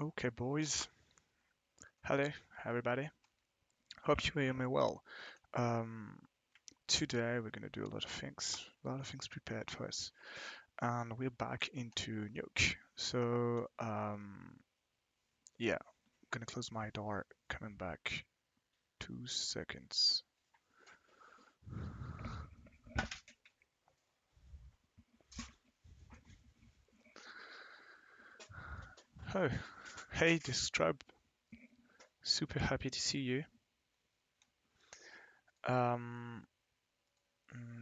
Okay, boys. Hello, everybody. Hope you hear me well. Um, Today we're gonna do a lot of things prepared for us, and we're back into NUKE. Yeah, I'm gonna close my door. Coming back 2 seconds. Oh, hey, Distrub. Super happy to see you. Um,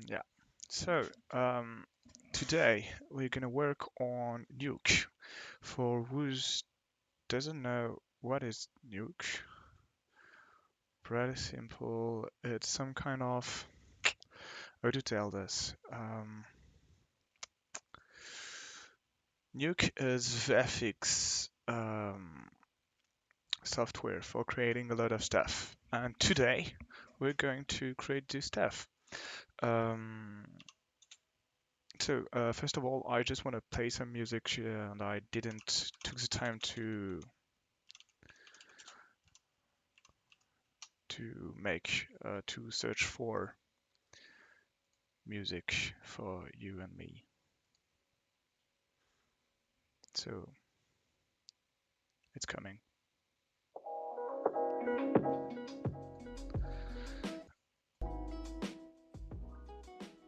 yeah. So, um, Today we're gonna work on NUKE. For who doesn't know what is NUKE, pretty simple. It's some kind of, how to tell this? NUKE is VFX software for creating a lot of stuff. And today we're going to create this stuff. Um, First of all, I just want to play some music here, and I didn't took the time to search for music for you and me. So it's coming.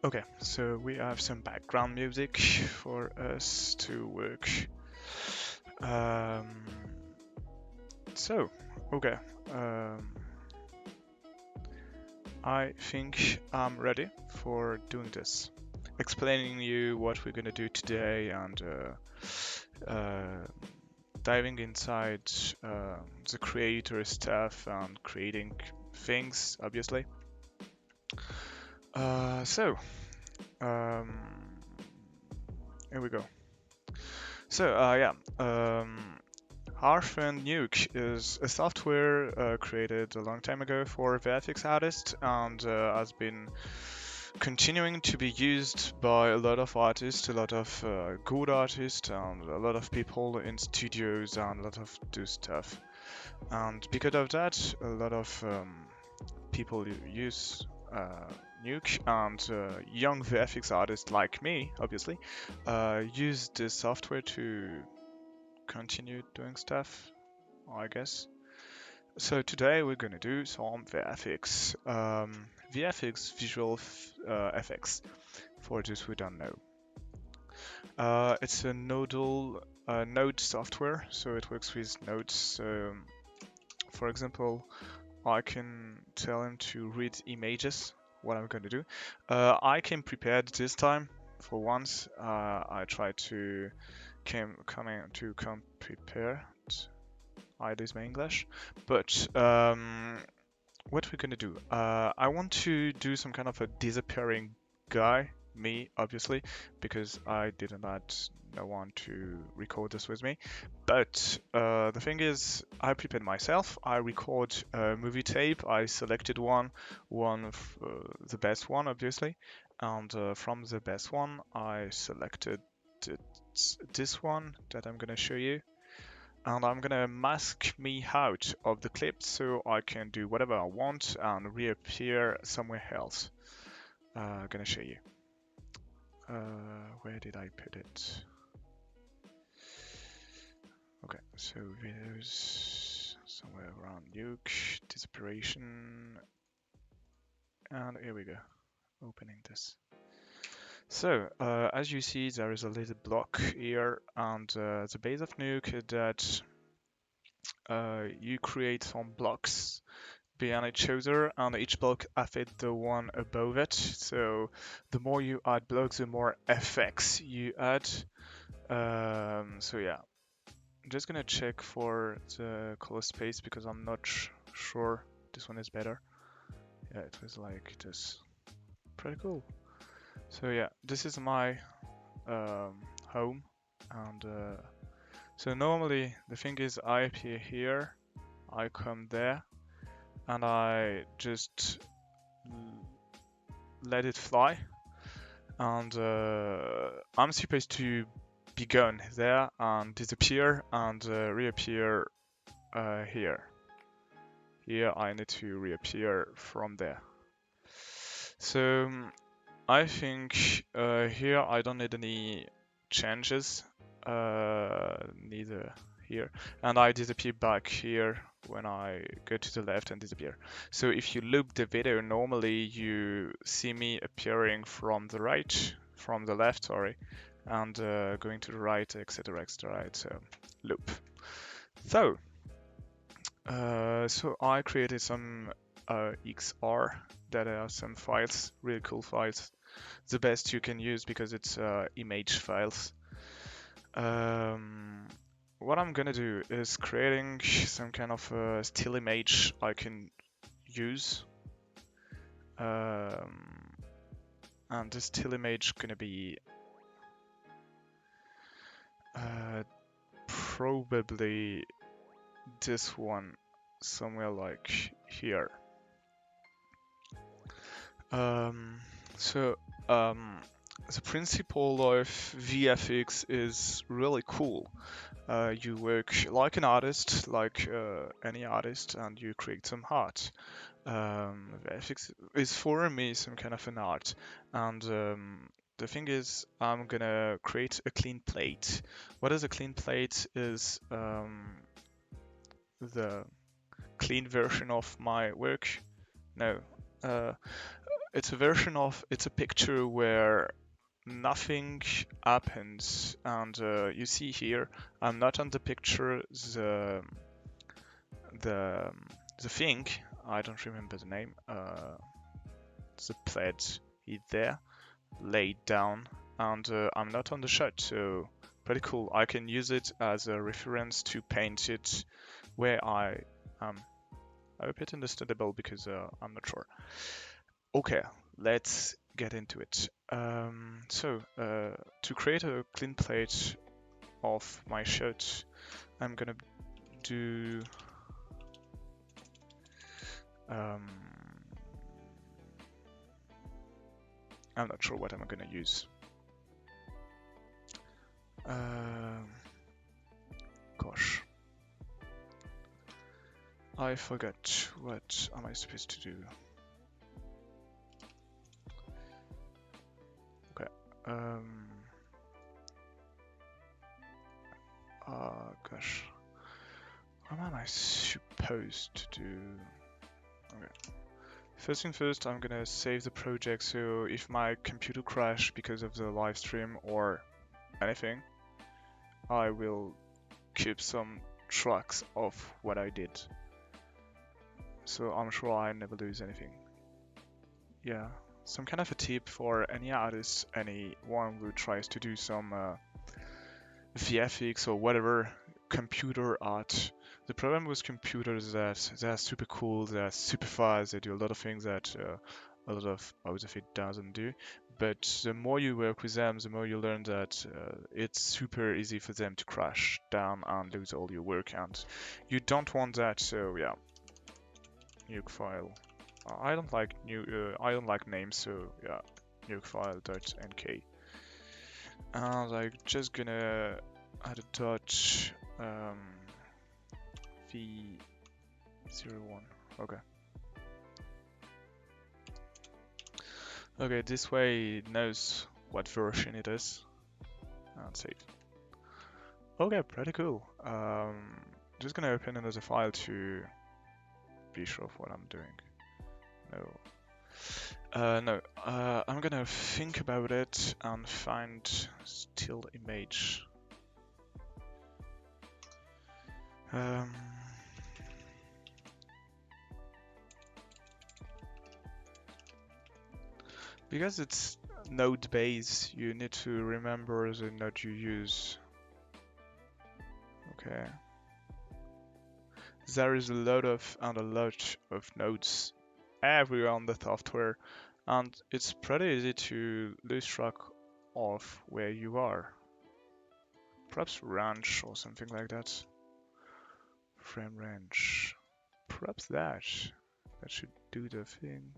Okay, so we have some background music for us to work. Um, okay. Um, I think I'm ready for doing this. Explaining you what we're gonna do today and diving inside the creator stuff and creating things, obviously. Uh, so, um, Here we go. Our friend NUKE is a software created a long time ago for VFX artists and has been continuing to be used by a lot of artists, a lot of good artists, and a lot of people in studios and a lot of do stuff. And because of that, a lot of people use NUKE, and young VFX artists like me, obviously, use this software to continue doing stuff, I guess. So today we're gonna do some VFX, VFX visual effects. For those who don't know, it's a node software, so it works with nodes. For example, I can tell him to read images, what I'm going to do. I came prepared this time. For once, I tried to come prepared. I lose my English. But what we're going to do, I want to do some kind of a disappearing guy, me, obviously, because I didn't add no one to record this with me. But the thing is, I prepared myself. I record a movie tape. I selected the best one, obviously, and from the best one, I selected this one that I'm gonna show you, and I'm gonna mask me out of the clip so I can do whatever I want and reappear somewhere else. Gonna show you. Where did I put it? Okay, so videos somewhere around NUKE, disappearation, and here we go, opening this. So, as you see, there is a little block here, and the base of NUKE is that you create some blocks behind each other, and each block affects the one above it. So, the more you add blocks, the more effects you add. Yeah. I'm just gonna check for the color space because I'm not sure this one is better. Yeah, it was like this. Pretty cool. So yeah, this is my home, and so normally the thing is I appear here, I come there, and I just let it fly, and I'm supposed to begun there and disappear and reappear here. Here I need to reappear from there. So I think here I don't need any changes, neither here, and I disappear back here when I go to the left and disappear. So if you loop the video, normally you see me appearing from the right, from the left, sorry, and going to the right, etc., etc. It's a loop. So I created some XR that are some files, really cool files. The best you can use because it's image files. What I'm gonna do is creating some kind of still image I can use. And this still image gonna be probably this one, somewhere like here. The principle of VFX is really cool. You work like an artist, like any artist, and you create some art. VFX is for me some kind of an art, and the thing is, I'm gonna create a clean plate. What is a clean plate? Is the clean version of my work? No, it's a picture where nothing happens, and you see here I'm not on the picture. The thing, I don't remember the name, the plate is there laid down, and I'm not on the shot, so pretty cool. I can use it as a reference to paint it where I am. I hope it's understandable because I'm not sure. Okay, let's get into it. To create a clean plate of my shot, I'm gonna do I'm not sure what I'm gonna use. Gosh, I forgot. What am I supposed to do? Okay. Gosh. What am I supposed to do? Okay. First thing first, I'm gonna save the project, so if my computer crash because of the live stream or anything, I will keep some tracks of what I did. So I'm sure I never lose anything. Yeah, some kind of a tip for any artist, anyone who tries to do some VFX or whatever, computer art. The problem with computers is that they're super cool, they're super fast, they do a lot of things that a lot of Outfit doesn't do. But the more you work with them, the more you learn that it's super easy for them to crash down and lose all your work, and you don't want that. So yeah, NUKE file. I don't like names, so yeah, NUKE file.nk. And I'm just gonna add a dot v01. Okay. Okay, this way it knows what version it is. And save. Okay, pretty cool. Just gonna open another file to be sure of what I'm doing. No. I'm gonna think about it and find still image. Because it's node based, you need to remember the node you use. Okay. There is a lot of nodes everywhere on the software, and it's pretty easy to lose track of where you are. Perhaps range or something like that. Frame range. Perhaps that should do the thing.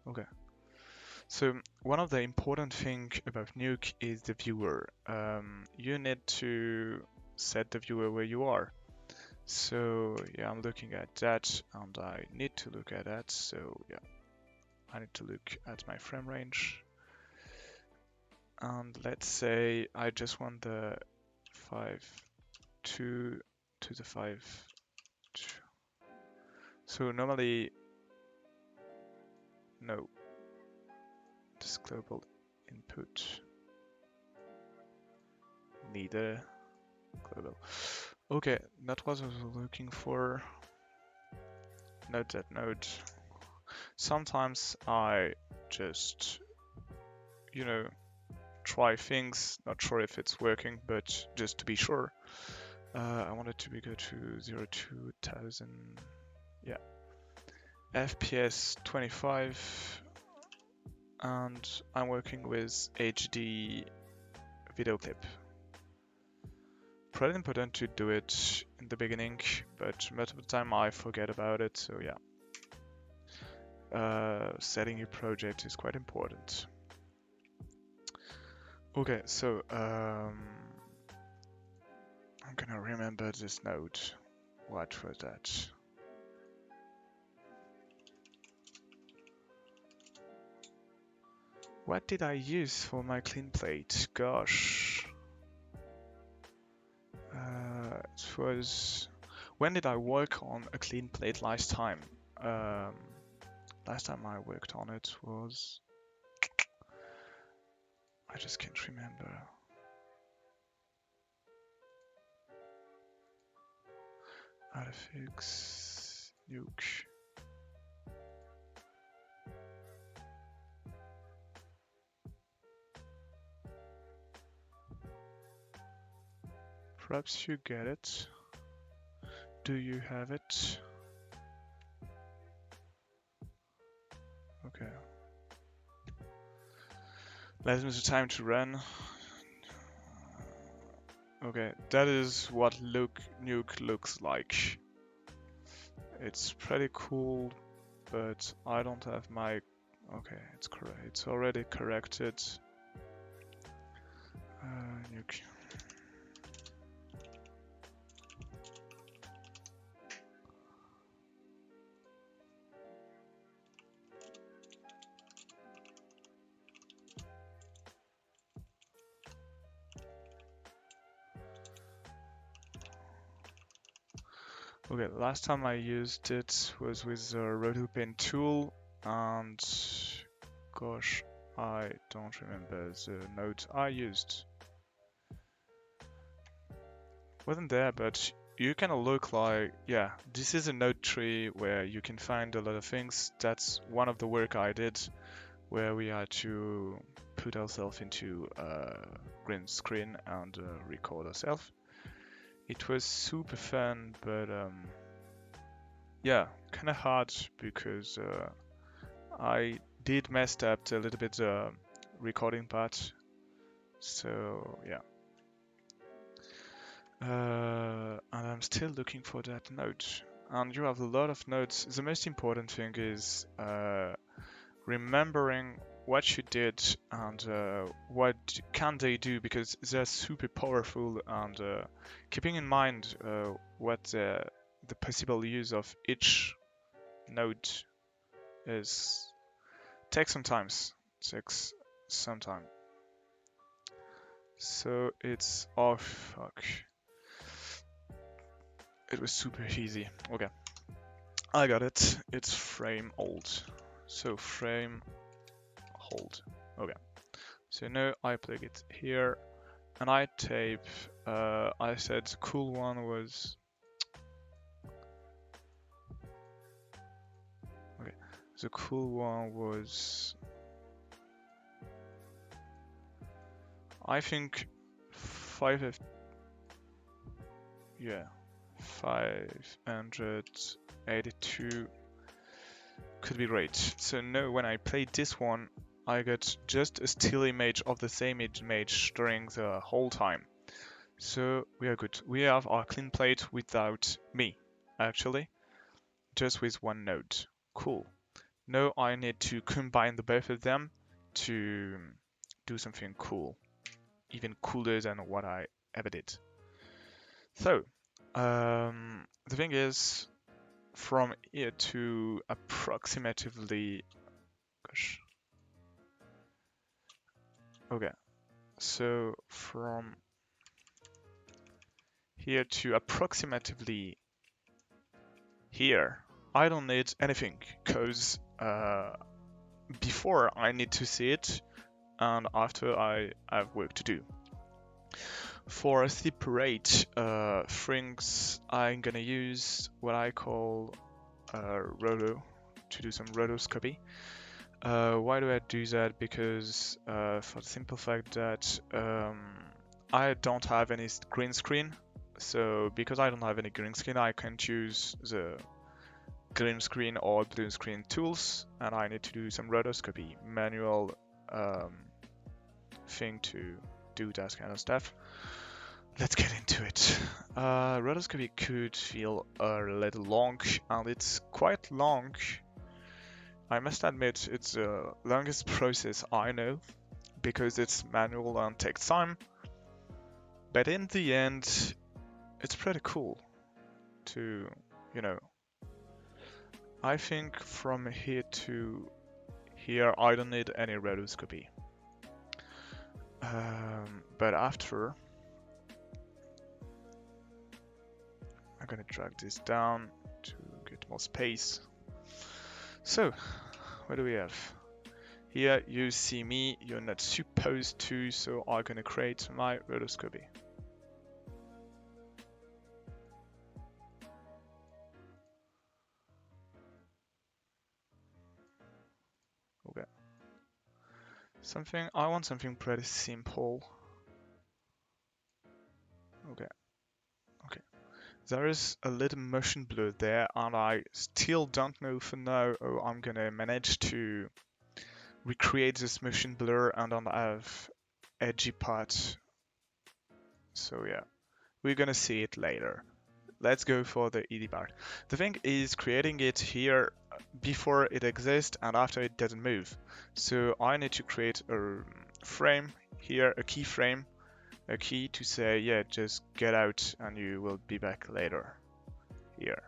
Okay. So one of the important thing about NUKE is the viewer. You need to set the viewer where you are. So yeah, I'm looking at that and I need to look at that. So yeah, I need to look at my frame range. And let's say I just want the 5.2 to the 5.2. So normally, no, this global input, neither global. Okay, that was what I was looking for. Note that node. Sometimes I just, you know, try things, not sure if it's working, but just to be sure. I want it to be go to 0 to 1000, yeah. FPS 25, and I'm working with HD video clip. Pretty important to do it in the beginning, but most of the time I forget about it, so yeah. Setting your project is quite important. Okay, so I'm gonna remember this node. What was that? What did I use for my clean plate? Gosh. It was... When did I work on a clean plate last time? Last time I worked on it was... I just can't remember. VFX, NUKE. Perhaps you get it. Do you have it? Okay. Let's use the time to run. Okay, that is what NUKE looks like. It's pretty cool, but I don't have my... Okay, it's correct. It's already corrected. NUKE. Okay, last time I used it was with the RotoPen tool, and gosh, I don't remember the node I used. Wasn't there, but you kind of look like, yeah, this is a node tree where you can find a lot of things. That's one of the work I did, where we had to put ourselves into a green screen and record ourselves. It was super fun, but yeah, kind of hard because I did messed up a little bit the recording part. So yeah. And I'm still looking for that node. And you have a lot of nodes. The most important thing is remembering what you did and what can they do, because they're super powerful, and keeping in mind what the possible use of each node is takes some time. So it's oh fuck. It was super easy. Okay. I got it. It's frame hold. So frame hold. Okay. So now I plug it here and I tape. I said the cool one was. Okay. The cool one was. I think 5. Yeah. 582 could be great. So now when I played this one, I got just a still image of the same image during the whole time. So we are good. We have our clean plate without me, actually, just with one node. Cool. Now I need to combine the both of them to do something cool, even cooler than what I ever did. So, the thing is, from here to approximately, gosh, okay, so from here to approximately here, I don't need anything, because before I need to see it, and after I have work to do. For separate things, I'm gonna use what I call roto to do some rotoscopy. Why do I do that? Because for the simple fact that I don't have any green screen. So because I don't have any green screen, I can't use the green screen or blue screen tools, and I need to do some rotoscopy, manual thing to do that kind of stuff. Let's get into it. Rotoscopy could feel a little long, and it's quite long. I must admit, it's the longest process I know, because it's manual and takes time. But in the end, it's pretty cool to, you know, I think from here to here, I don't need any rotoscopy. But after, I'm gonna drag this down to get more space. So, what do we have? Here you see me, you're not supposed to, so I'm gonna create my rotoscopy. Okay. I want something pretty simple. Okay. There is a little motion blur there, and I still don't know for now how I'm gonna manage to recreate this motion blur and don't have edgy parts. So yeah, we're gonna see it later. Let's go for the ED part. The thing is creating it here before it exists and after it doesn't move. So I need to create a frame here, a keyframe, a key to say, yeah, just get out and you will be back later here.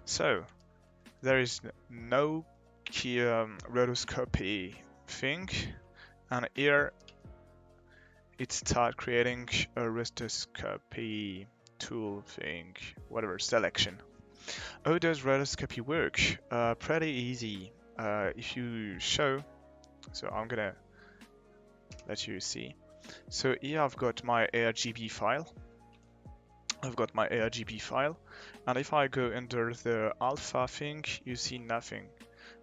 So there is no key rotoscopy thing, and here it starts creating a rotoscopy tool thing, whatever, selection. How does rotoscopy work? Pretty easy. If you show, so I'm gonna let you see. So here I've got my ARGB file. And if I go under the alpha thing, you see nothing.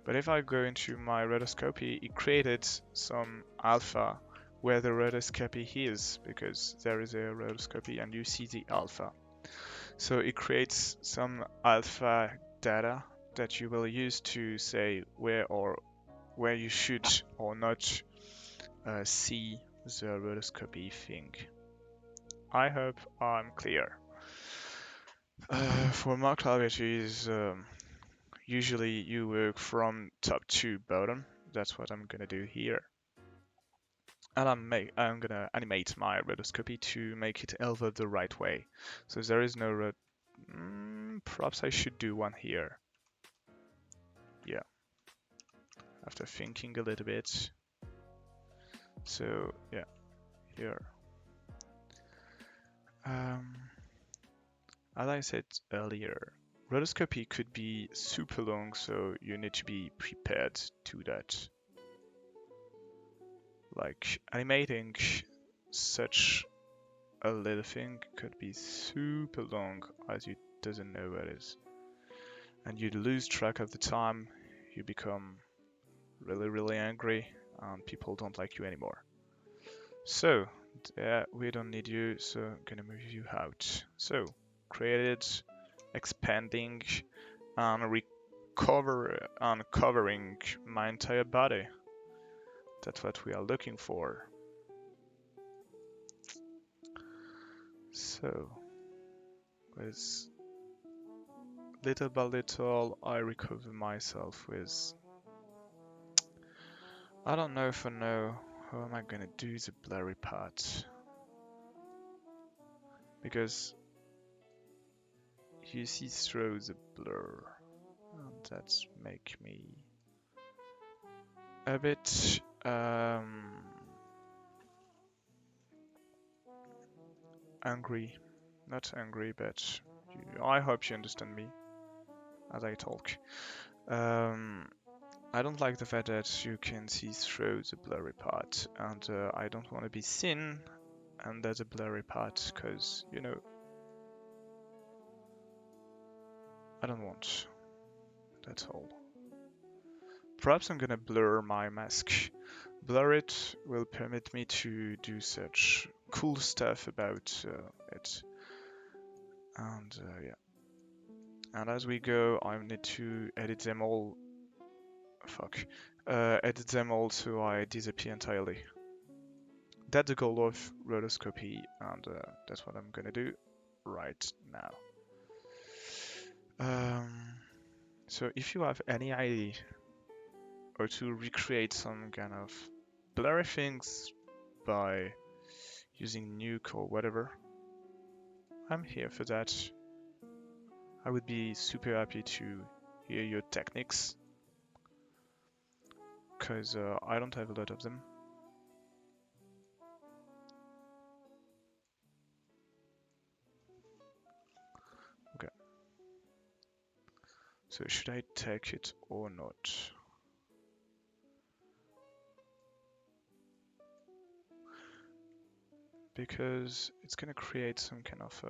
But if I go into my rotoscopy, it created some alpha where the rotoscopy is, because there is a rotoscopy and you see the alpha. So it creates some alpha data that you will use to say where you should or not see the rotoscopy thing. I hope I'm clear. For my claviatures, usually you work from top to bottom. That's what I'm gonna do here. And I'm gonna animate my rotoscopy to make it elevate the right way. So there is no perhaps I should do one here. Yeah. After thinking a little bit. So yeah, here. As I said earlier, rotoscopy could be super long, so you need to be prepared to that. Like animating such a little thing could be super long as you doesn't know what it is. And you lose track of the time, you become really angry, and people don't like you anymore. So, we don't need you, so I'm gonna move you out. So, created, expanding, and covering my entire body. That's what we are looking for. So, with little by little, I recover myself with I don't know if I know how am I gonna do the blurry part, because you see through the blur, and that's make me a bit angry. Not angry, but I hope you understand me as I talk. I don't like the fact that you can see through the blurry part, and I don't want to be seen under the blurry part, because, you know, I don't want. That's all. Perhaps I'm gonna blur my mask. Blur it will permit me to do such cool stuff about it. And yeah. And as we go, I need to edit them all. Fuck. Edit them all so I disappear entirely. That's the goal of rotoscopy, and that's what I'm gonna do right now. So if you have any idea or to recreate some kind of blurry things by using NUKE or whatever, I'm here for that. I would be super happy to hear your techniques, because I don't have a lot of them. Okay. So should I take it or not? Because it's gonna create some kind of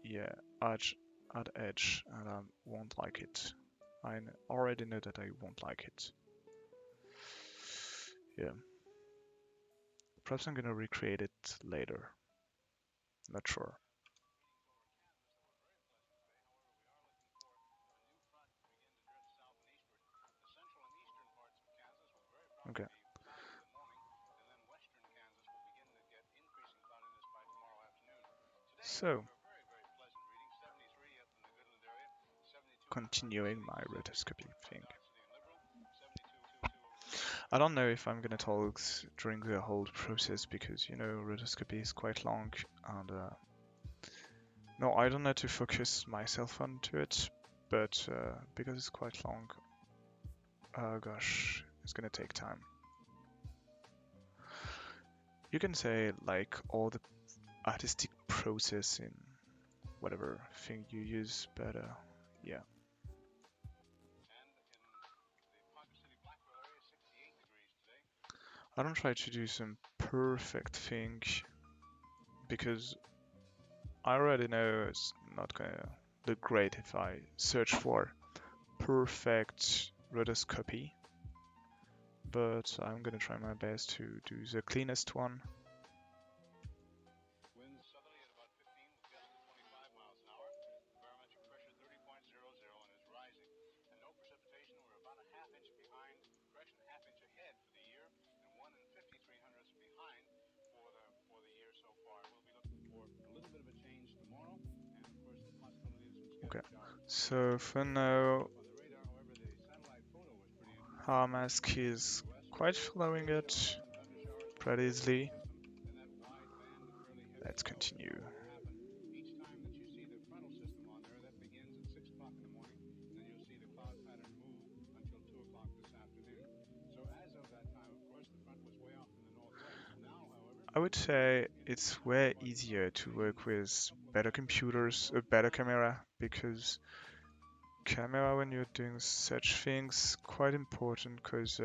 yeah, add edge, and I won't like it. I already know that I won't like it. Yeah. Perhaps I'm gonna recreate it later. Not sure. Okay. So, continuing my rotoscopy thing. I don't know if I'm gonna talk during the whole process, because, you know, rotoscopy is quite long, and no, I don't know to focus myself onto it, but because it's quite long, gosh, it's gonna take time. You can say like all the artistic process in whatever thing you use, but yeah. I don't try to do some perfect thing, because I already know it's not gonna look great if I search for perfect rotoscopy, but I'm gonna try my best to do the cleanest one. Okay, so for now, our mask is quite following it pretty easily. Let's continue. I would say it's way easier to work with better computers, a better camera, because camera when you're doing such things quite important, because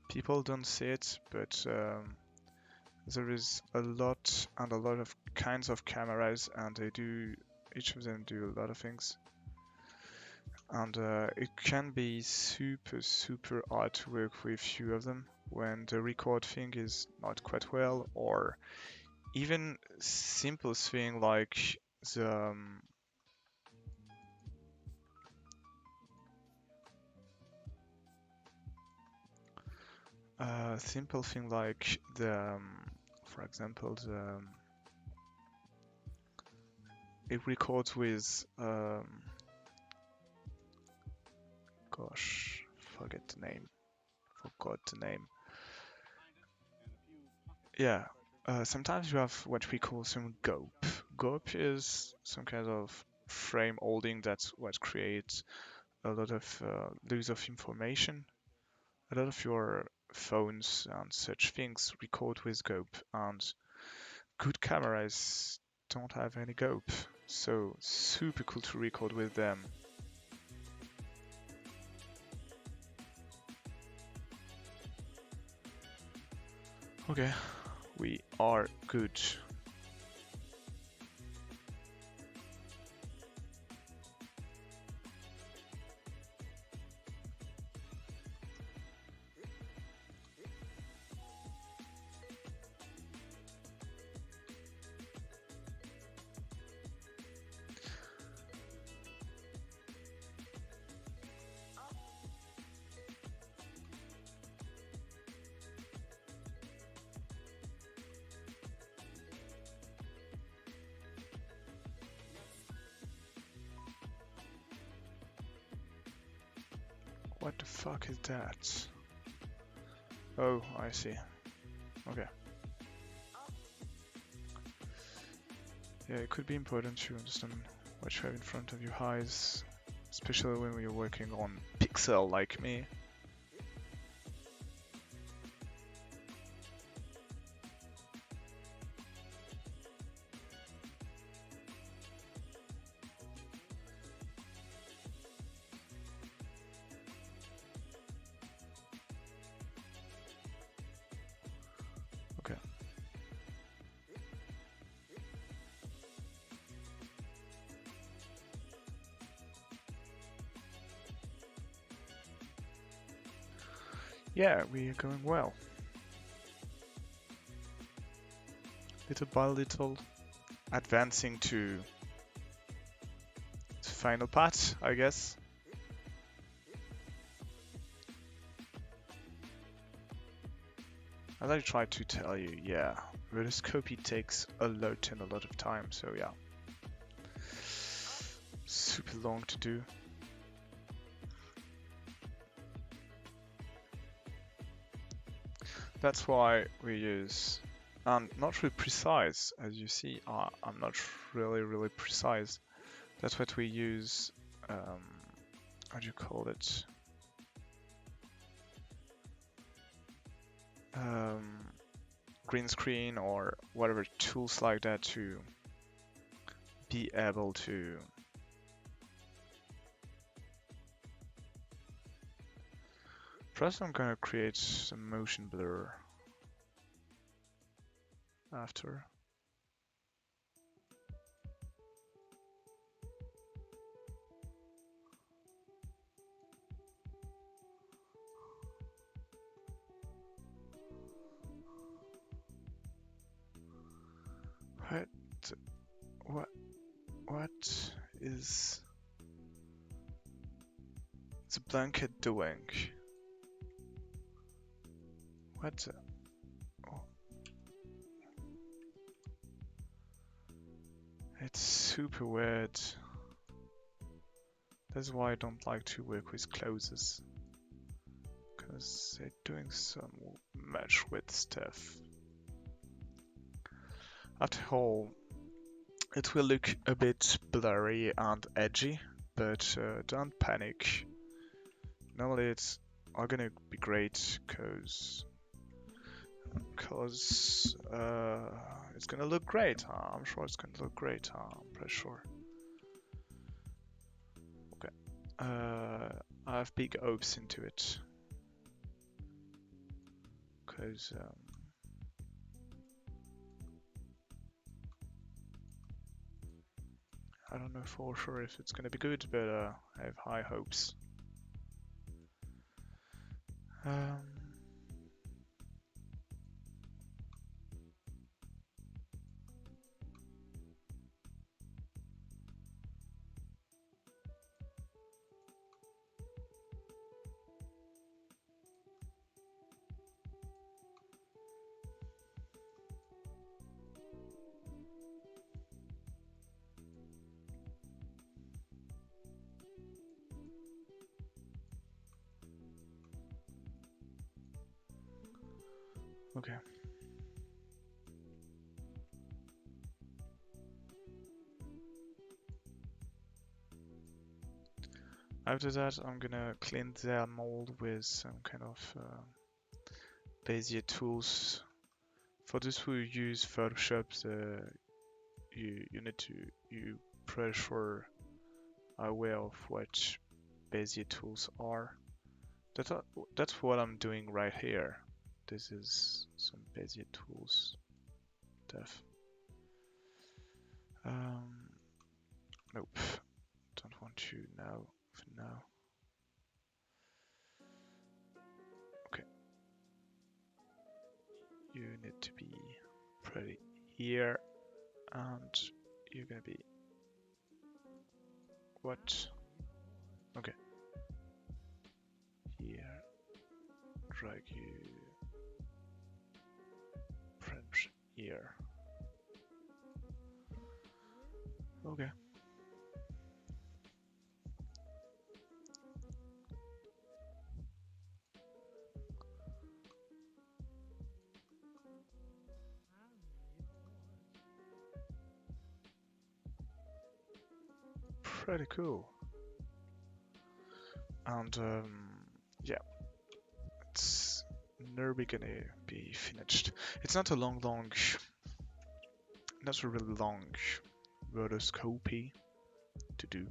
people don't see it, but there is a lot and a lot of kinds of cameras, and they do, each of them do a lot of things, and it can be super hard to work with few of them when the record thing is not quite well, or even simple thing like the simple thing like the for example, the it records with gosh, forget the name. forgot the name. Yeah, sometimes you have what we call some GOP. GOP is some kind of frame holding that's what creates a lot of loss of information. A lot of your phones and such things record with GOP, and good cameras don't have any GOP, so super cool to record with them. Okay, we are good. What the fuck is that? Oh, I see. Okay. Yeah, it could be important to understand what you have in front of your eyes, especially when you're working on pixel like me. Okay. Yeah, we are going well. Little by little, advancing to the final part, I guess. As I tried to tell you, yeah, rotoscopy takes a lot and a lot of time, so yeah. Super long to do. That's why we use, and not really precise, as you see, I'm not really precise. That's what we use, how do you call it? Green screen or whatever tools like that to be able to first I'm gonna create some motion blur after. What is the blanket doing? What? Oh. It's super weird. That's why I don't like to work with closes, because they're doing some match with stuff. After all, it will look a bit blurry and edgy, but don't panic. Normally it's all gonna be great, cause it's gonna look great. I'm sure it's gonna look great. I'm pretty sure. Okay. I have big hopes into it, cause I don't know for sure if it's gonna be good, but I have high hopes. Okay. After that, I'm gonna clean their mold with some kind of Bezier tools. For those who use Photoshop, you need to pretty sure aware of what Bezier tools are. That's what I'm doing right here. This is some Bezier tools stuff. Nope, don't want to now for now. Okay, you need to be pretty here, and you're gonna be what? Okay, here, drag you, French here. Okay. Pretty cool. And yeah, it's nearly gonna be finished. It's not a not a really long rotoscopy to do.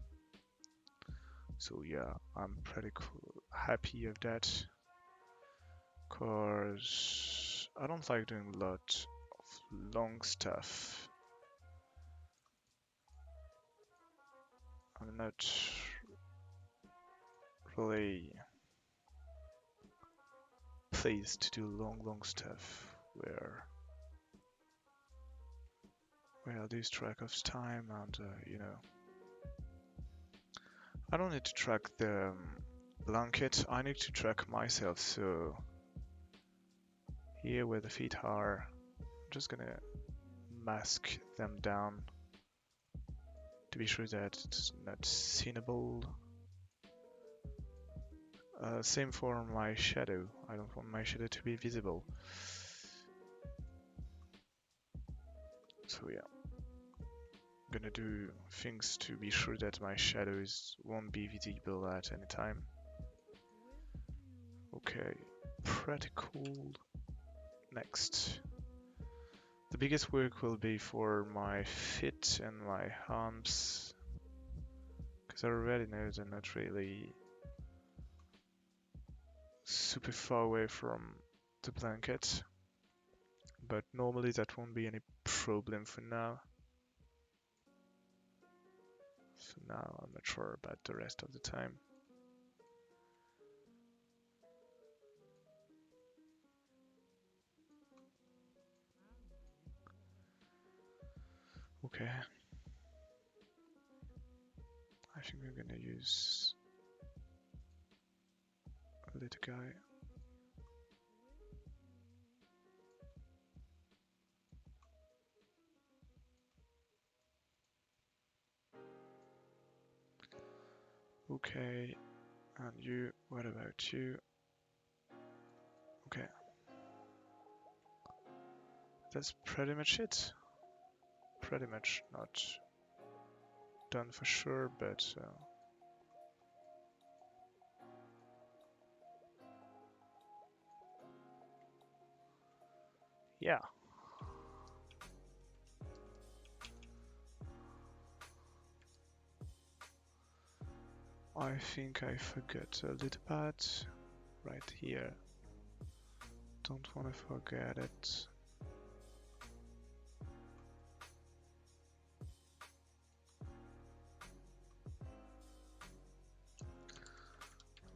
So yeah, I'm pretty cool, happy of that, cause I don't like doing a lot of long stuff. I'm not really pleased to do long stuff where I lose track of time and you know, I don't need to track the blanket, I need to track myself. So here where the feet are, I'm just gonna mask them down to be sure that it's not seenable. Same for my shadow, I don't want my shadow to be visible. So yeah, I'm gonna do things to be sure that my shadows won't be visible at any time. Okay, pretty cool. Next. The biggest work will be for my feet and my arms, because I already know they're not really super far away from the blanket, but normally that won't be any problem for now. For now, I'm not sure about the rest of the time. Okay. I think we're gonna use a little guy. Okay, and you, what about you? Okay. That's pretty much it. Pretty much not done for sure, but yeah. I think I forgot a little part right here. Don't want to forget it.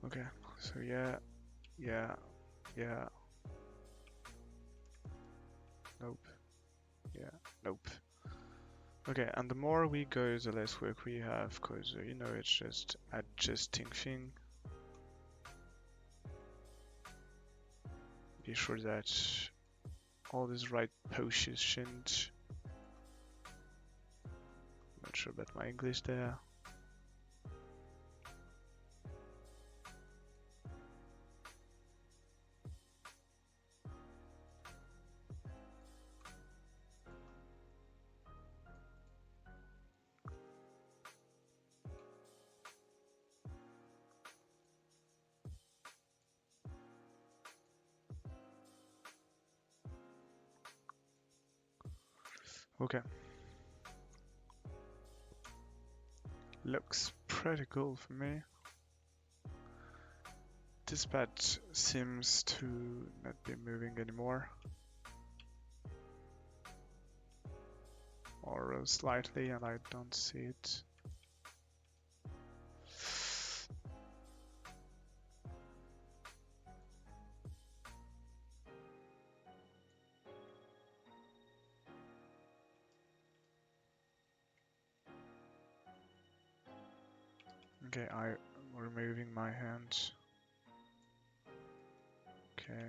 Okay, so yeah. Nope. Yeah, nope. Okay, and the more we go, the less work we have, because you know, it's just adjusting thing. Be sure that all is right positioned. Not sure about my English there. Okay. Looks pretty cool for me. This bed seems to not be moving anymore. Or slightly, and I don't see it. Okay, I'm removing my hand. Okay.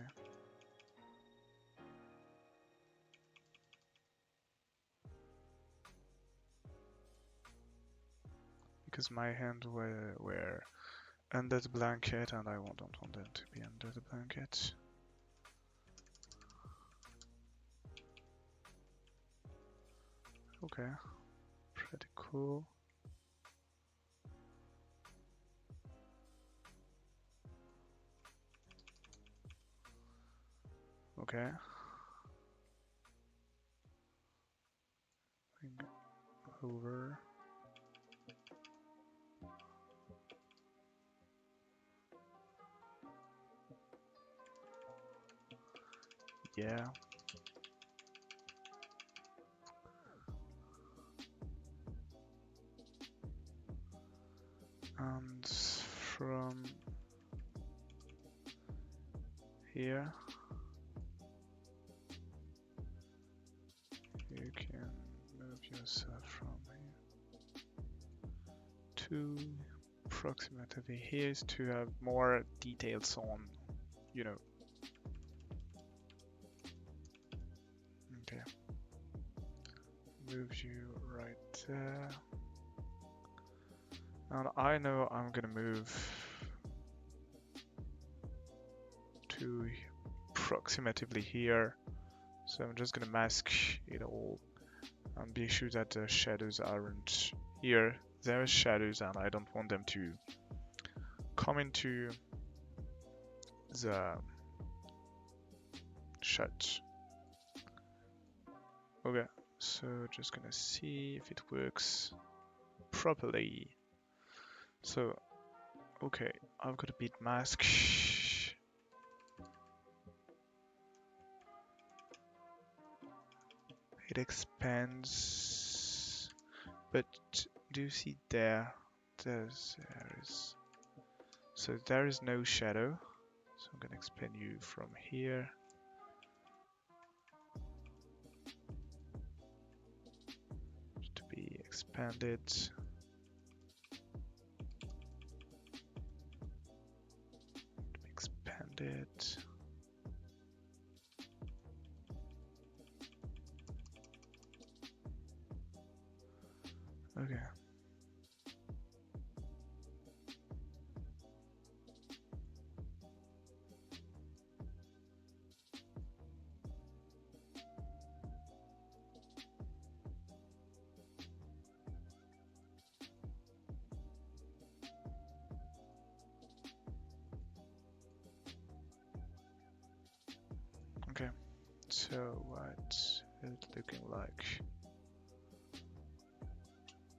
Because my hand were under the blanket and I don't want them to be under the blanket. Okay, pretty cool. Okay. Over. Yeah. And from here, you can move yourself from here to approximately here to have more details on, you know. Okay. Move you right there. And I know I'm gonna move to approximately here. So I'm just gonna mask it all and be sure that the shadows aren't here. There are shadows and I don't want them to come into the shot. Okay, so just gonna see if it works properly. So, okay, I've got a bit mask. It expands, but do you see there? There is. So there is no shadow. So I'm gonna expand you from here. To be expanded. Expanded. Okay. Okay. So what's it looking like?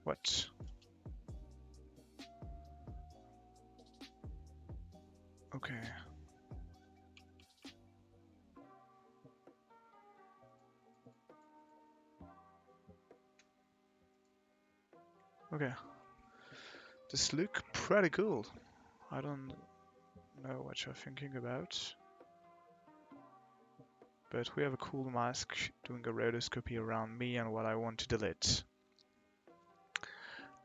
What? Okay. Okay. This look pretty cool. I don't know what you're thinking about. But we have a cool mask doing a rotoscopy around me and what I want to delete.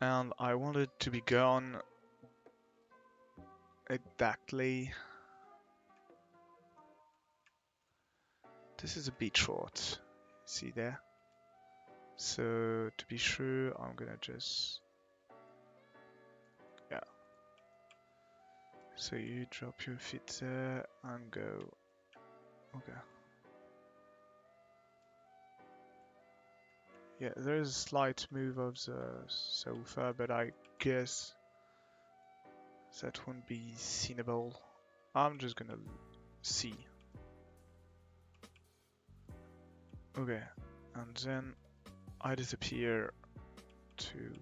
And I want it to be gone exactly. This is a bit short. See there? So to be sure, I'm gonna just, yeah. So you drop your feet there and go, okay. Yeah, there's a slight move of the sofa, but I guess that won't be seenable. I'm just gonna see. Okay, and then I disappear to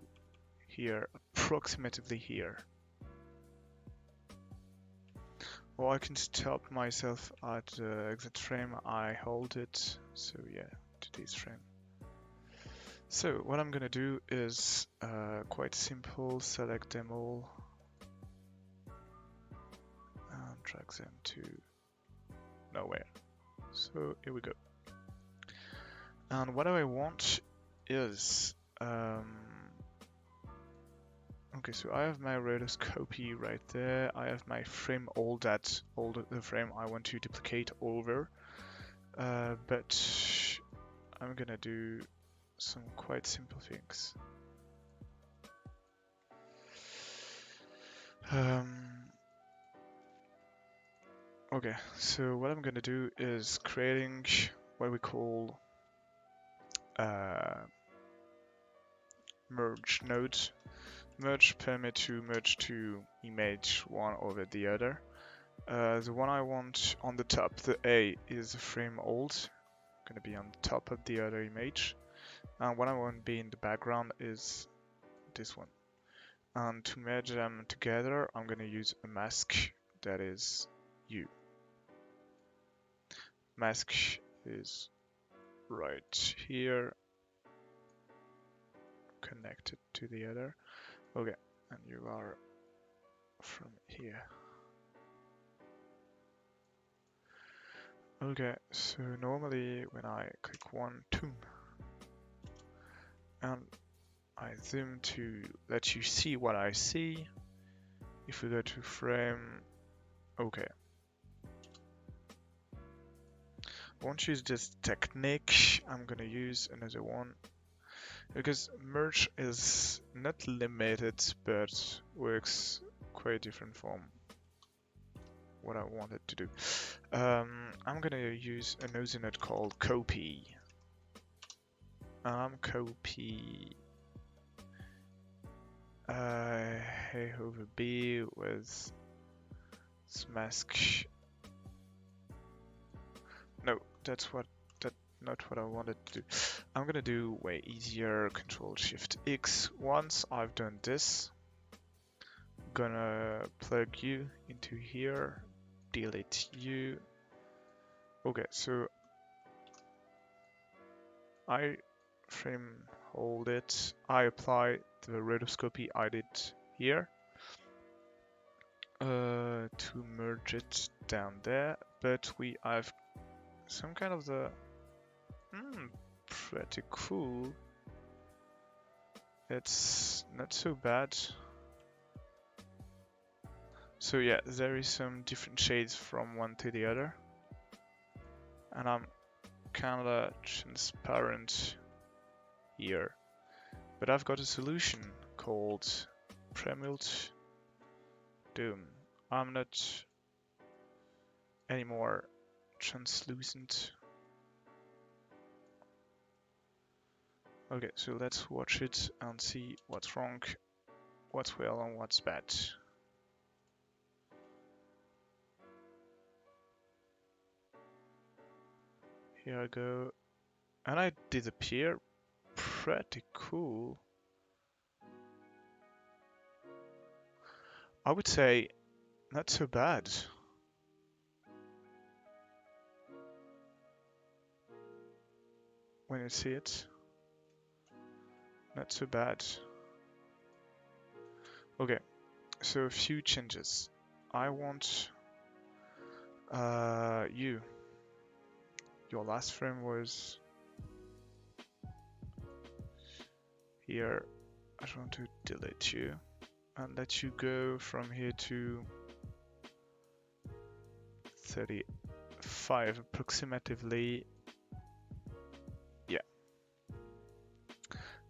here, approximately here. Or I can stop myself at the exit frame, I hold it, so yeah, to this frame. So what I'm gonna do is quite simple, select them all and drag them to nowhere. So here we go. And what I want is okay, so I have my rotoscopy right there. I have my frame, all the frame I want to duplicate over. But I'm gonna do some quite simple things. Okay, so what I'm gonna do is creating what we call merge nodes. Merge permit to merge to image one over the other. The one I want on the top, the A, is a frame old, gonna be on top of the other image. And what I want to be in the background is this one. And to merge them together, I'm gonna use a mask that is U. Mask is right here, connected to the other. Okay, and you are from here. Okay, so normally when I click one, two, and I zoom to let you see what I see. If we go to frame, okay. I won't use this technique, I'm gonna use another one. Because merge is not limited, but works quite different from what I wanted to do. I'm gonna use another node called copy. Copy A over B with mask. No, that's not what I wanted to do. I'm gonna do way easier. Control Shift X. Once I've done this, gonna plug you into here, delete you. Okay, so I frame hold it. I apply the rotoscopy I did here to merge it down there, but we have some kind of the pretty cool. It's not so bad. So yeah, there is some different shades from one to the other, and I'm kind of transparent here. But I've got a solution called Premilt Doom. I'm not anymore translucent. Okay, so let's watch it and see what's wrong, what's well, and what's bad. Here I go, and I disappear. Pretty cool. I would say not so bad. When you see it, not so bad. Okay, so a few changes. I want your last frame was here. I just want to delete you and let you go from here to 35 approximately. Yeah.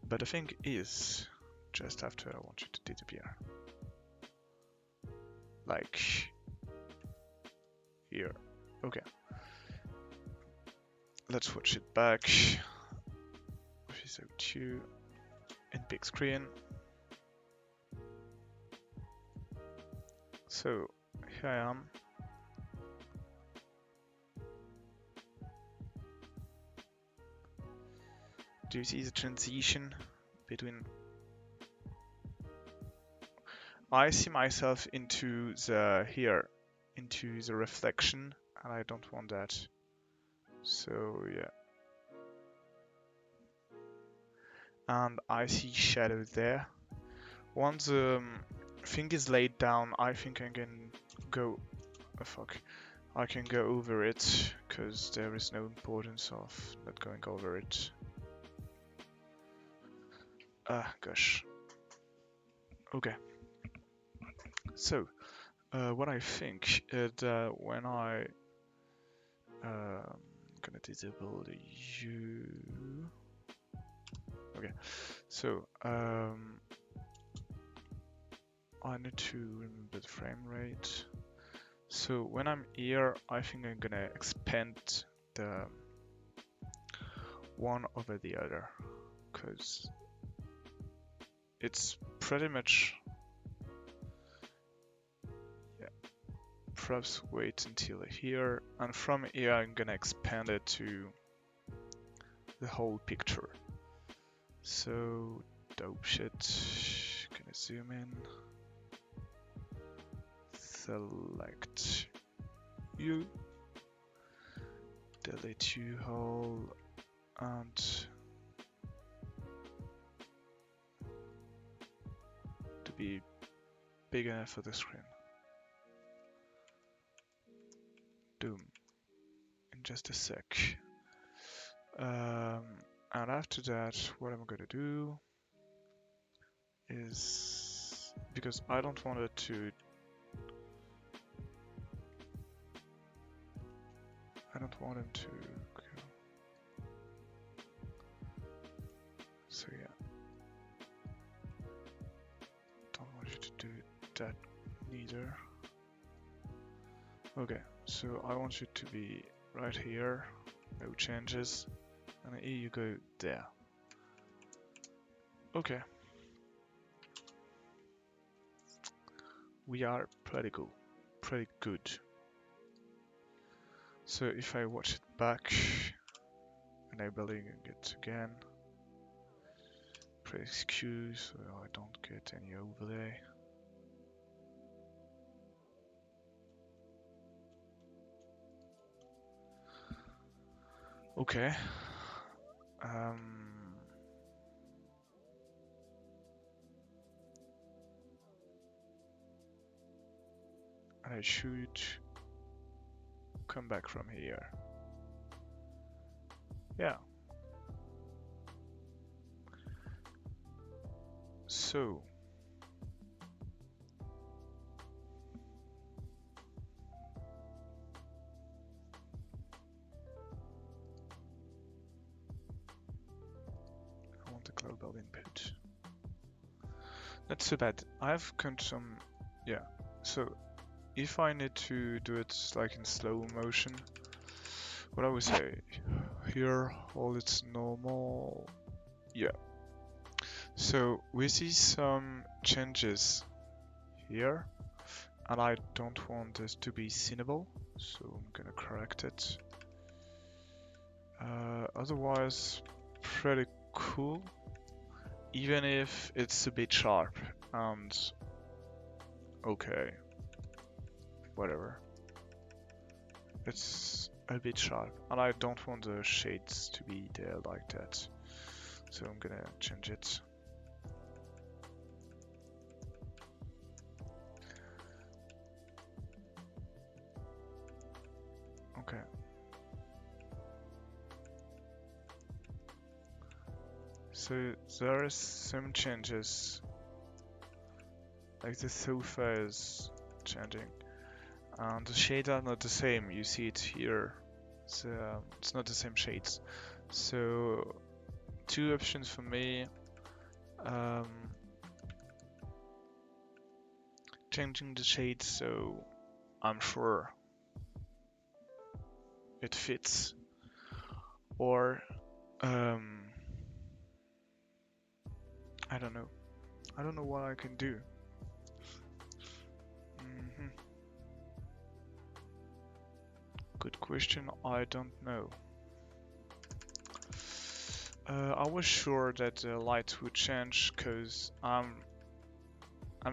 But the thing is, just after I want you to disappear. Like here. Okay. Let's watch it back. Episode 2 in big screen. So here I am. Do you see the transition between? I see myself into the here, into the reflection, and I don't want that. So yeah. And I see shadow there. Once the thing is laid down, I think I can go. Oh, fuck. I can go over it, because there is no importance of not going over it. Ah, gosh. Okay. So, what I think is that when I'm gonna disable the U. Okay. So, I need to remember the frame rate. So when I'm here, I think I'm gonna expand the one over the other, because it's pretty much, yeah, perhaps wait until here, and from here I'm gonna expand it to the whole picture. So dope shit, gonna zoom in, select you, delete you whole, and to be big enough for the screen. Doom. In just a sec. And after that, what I'm gonna do is, because I don't want it to, I don't want him to go. So yeah, don't want you to do that neither. Okay, so I want you to be right here, no changes, and here you go there. Okay. We are pretty good. So if I watch it back, enabling it again, press Q so I don't get any overlay. Okay. And I should come back from here. Yeah. So I want the global input. Not so bad. I've got some, yeah. So if I need to do it like in slow motion, what I would say here, all it's normal. Yeah. So we see some changes here, and I don't want this to be seenable, so I'm gonna correct it. Otherwise, pretty cool, even if it's a bit sharp, and okay, whatever. It's a bit sharp, and I don't want the shades to be there like that, so I'm gonna change it. Okay. So there is some changes, like the sofa is changing, and the shades are not the same. You see it here, so it's not the same shades. So two options for me: changing the shades so I'm sure it fits, or I don't know. I don't know what I can do. Good question. I don't know. I was sure that the light would change because I'm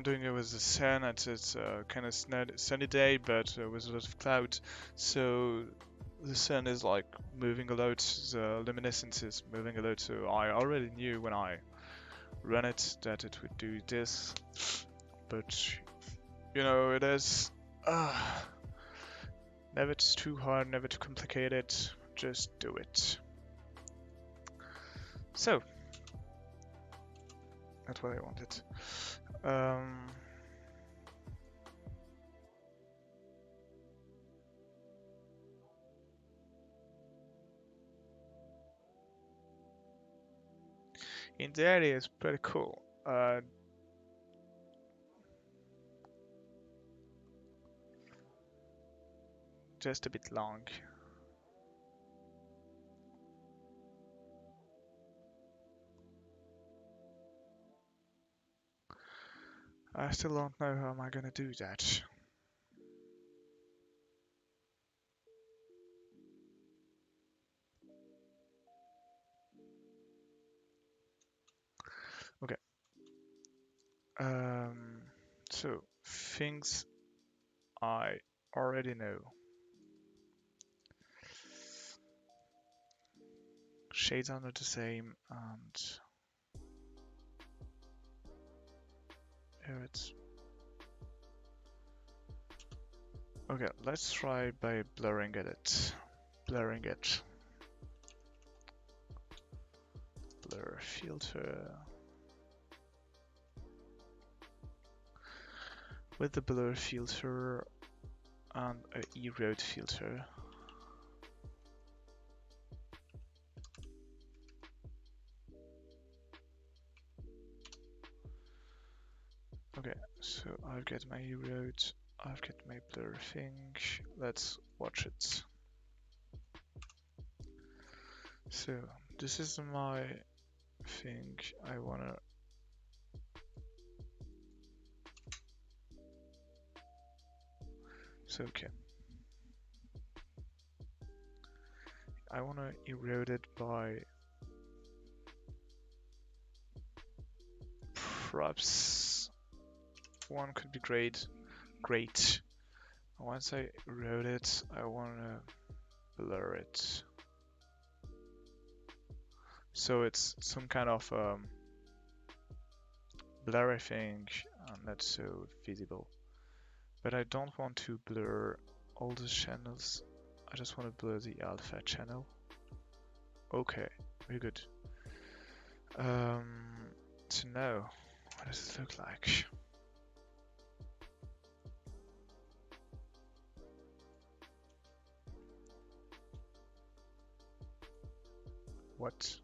doing it with the sun and it's a kind of sunny day, but with a lot of clouds. So the sun is like moving a lot, the luminescence is moving a lot. So I already knew when I ran it that it would do this. But you know, it is never too hard, never too complicated. Just do it. So that's what I wanted. In there is pretty cool. Just a bit long. I still don't know how am I gonna do that. Okay. So things I already know. Shades are not the same, and here it's okay. Let's try by blurring it. Blurring it. Blur filter. With the blur filter and a erode filter. Okay, so I've got my erode, I've got my blur thing. Let's watch it. So this is my thing. I wanna. So okay. I wanna erode it by perhaps one could be great. Great. Once I erode it, I wanna blur it. So it's some kind of blurry thing, not so visible. But I don't want to blur all the channels. I just want to blur the alpha channel. Okay, very good. So now, what does it look like? What?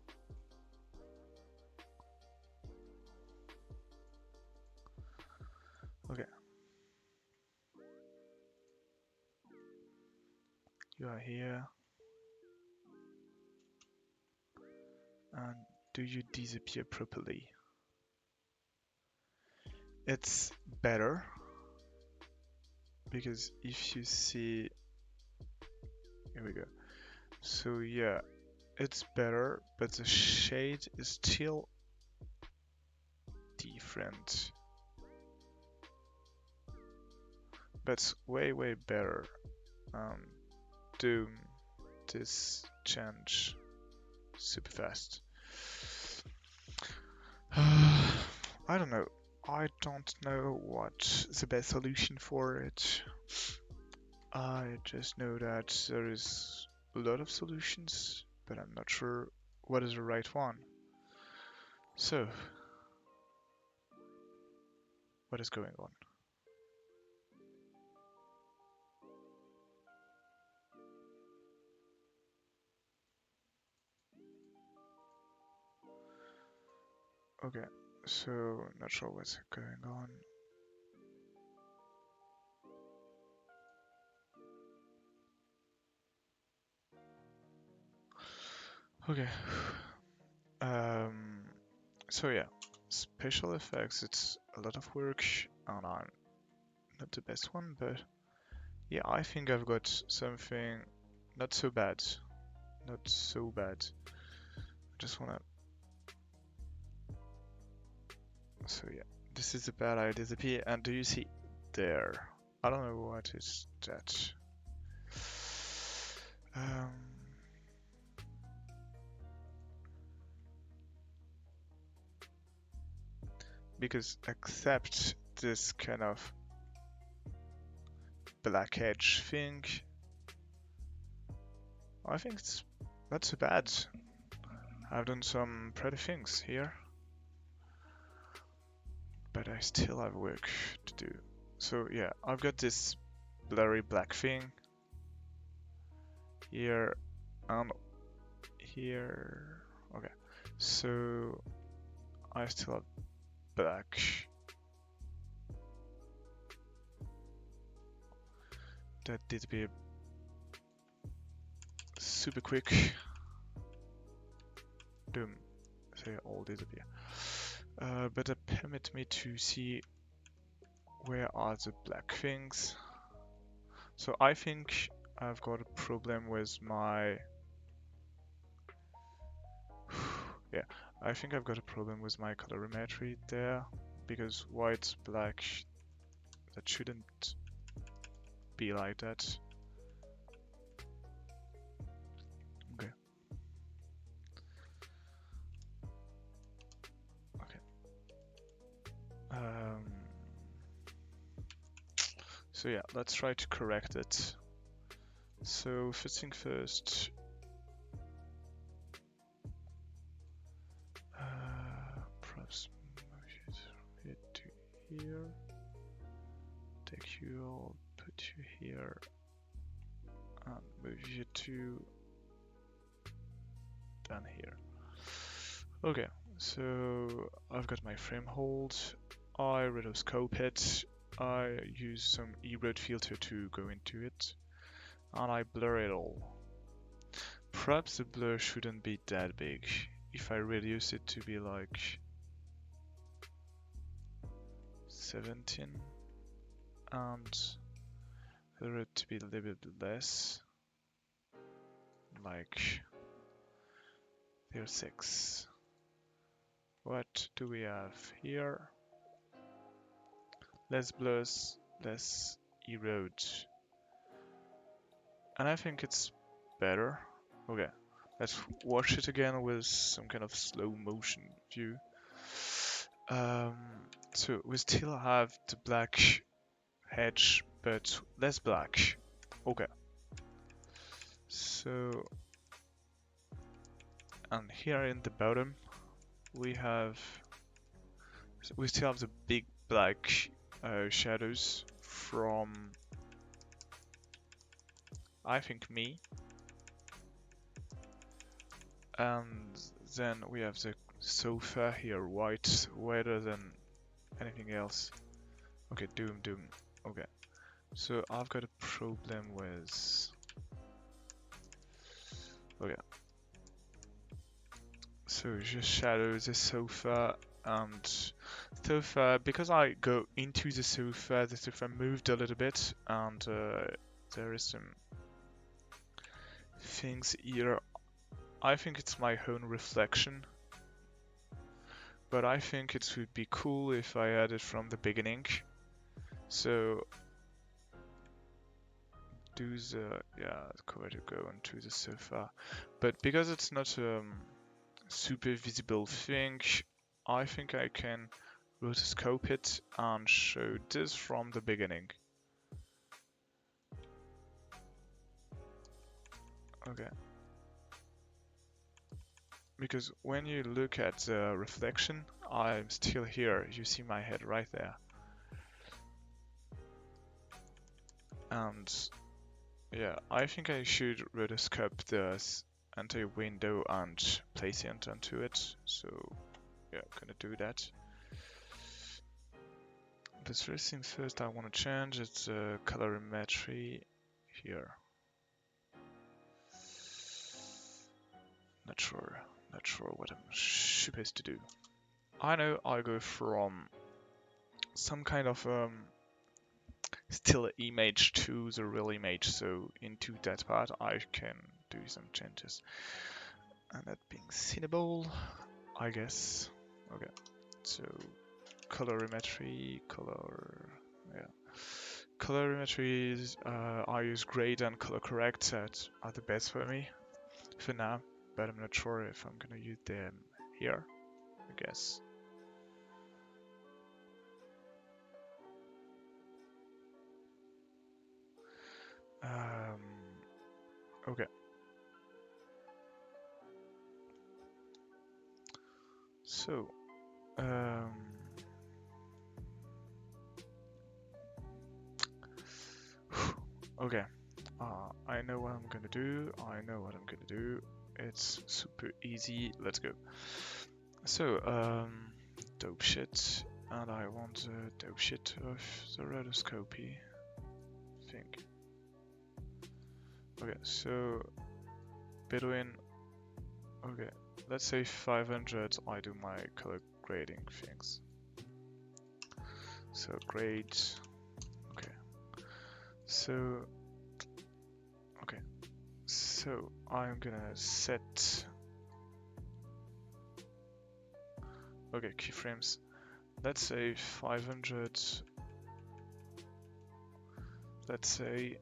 Okay. You are here. And do you disappear properly? It's better because if you see, here we go. So yeah, it's better, but the shade is still different. But way better. Do this change super fast. I don't know. I don't know what's the best solution for it. I just know that there is a lot of solutions, but I'm not sure what is the right one. So, what is going on? Okay, so not sure what's going on. Okay. So yeah, special effects, it's a lot of work, and I'm not the best one, but yeah, I think I've got something not so bad. Not so bad. Just wanna. So yeah, this is the bad I disappear. And do you see there? I don't know what is that. Um, because except this kind of black edge thing, I think it's not so bad. I've done some pretty things here, but I still have work to do. So yeah, I've got this blurry black thing here and here. Okay, so I still have black. That did be super quick. Doom. They all disappear. But that permit me to see where are the black things. So I think I've got a problem with my yeah, I think I've got a problem with my colorimetry there, because white, black, that shouldn't be like that. Okay. Okay. So yeah, let's try to correct it. So first thing first, perhaps move it from here to here. Take you all, put you here, and move you to down here. Okay, so I've got my frame hold. I rotoscope it. I use some erode filter to go into it, and I blur it all. Perhaps the blur shouldn't be that big. If I reduce it to be like 17 and the red to be a little bit less, like 6. What do we have here? Less blurs, less erode. And I think it's better. Okay, let's watch it again with some kind of slow motion view. So we still have the black hedge, but less black. Okay. So, and here in the bottom, we still have the big black shadows from, I think, me. And then we have the sofa here, white, whiter than anything else. Okay, doom. Okay, so I've got a problem with. Okay, so just shadow the sofa, and sofa, because I go into the sofa moved a little bit, and there is some things here. I think it's my own reflection, but I think it would be cool if I had it from the beginning. So do the cover to go onto the sofa, but because it's not a super visible thing, I think I can rotoscope it and show this from the beginning. Okay. Because when you look at the reflection, I'm still here. You see my head right there. And yeah, I think I should rotoscope this entire window and place it onto it. So yeah, I'm gonna do that. But first things first, I want to change its colorimetry here. Not sure what I'm supposed to do. I know I go from some kind of still image to the real image, so into that part I can do some changes. and that being cinnable, I guess. Okay, so colorimetry, yeah. Colorimetry is, I use grade and color correct that are the best for me for now, but I'm not sure if I'm gonna use them here, I guess. Okay. So, okay. I know what I'm gonna do. It's super easy. Let's go. So, dope shit, and I want the dope shit of the rotoscopy thing. Okay, so between, okay, let's say 500, I do my color grading things. So grade, okay. So, okay, so I'm gonna set, okay, keyframes. Let's say 500, let's say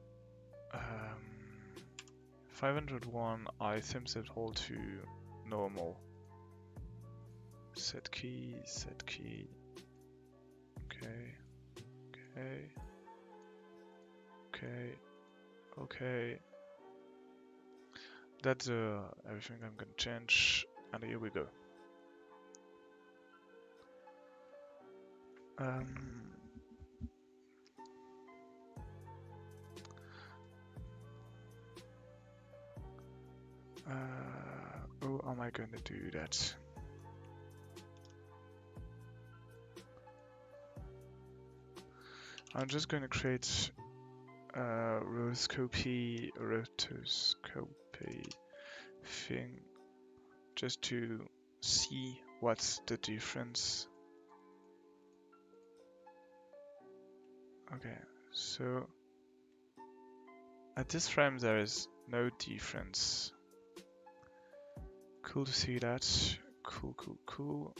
501 items that hold to normal. Set key, okay. That's everything I'm gonna change, and here we go. How am I gonna do that? I'm just gonna create a rotoscopy thing just to see what's the difference. Okay, so at this frame there is no difference. Cool to see that. Cool.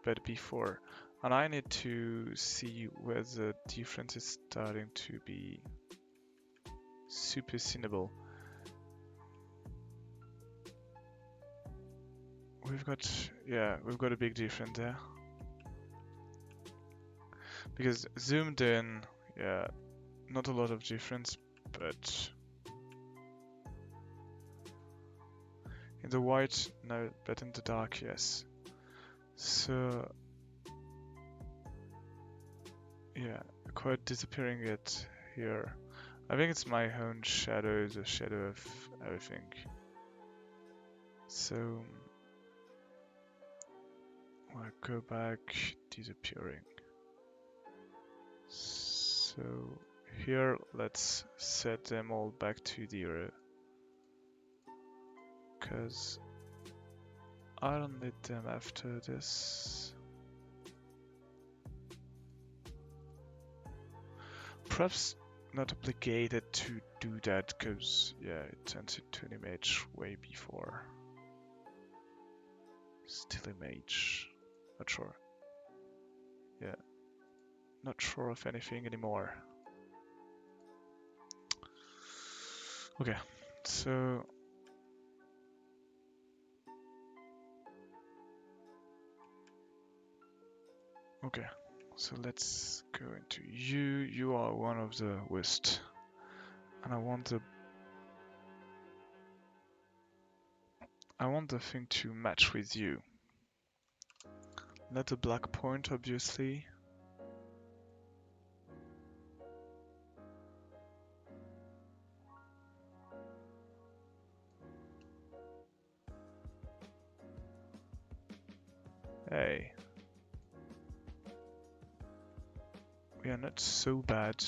But before, and I need to see where the difference is starting to be super cinnable. We've got a big difference there. Because zoomed in, yeah, not a lot of difference, but in the white, no, but in the dark, yes. So, yeah, quite disappearing it here. I think it's my own shadow, the shadow of everything. So, I'll go back, disappearing. So, here, let's set them all back to 0. Because I don't need them after this. Perhaps not obligated to do that because, yeah, it turns into an image way before. Still image. Not sure. Yeah. Not sure of anything anymore. Okay, so okay, so let's go into you. You are one of the worst, and I want the thing to match with you. Not a black point, obviously. Hey, we are not so bad.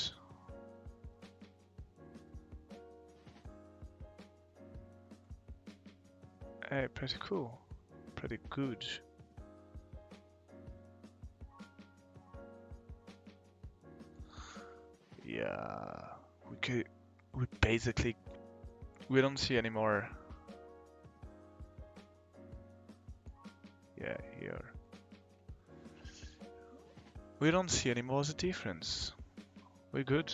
Hey, pretty cool, pretty good. Yeah, we basically, we don't see anymore. Yeah, here. We don't see any more the difference. We're good.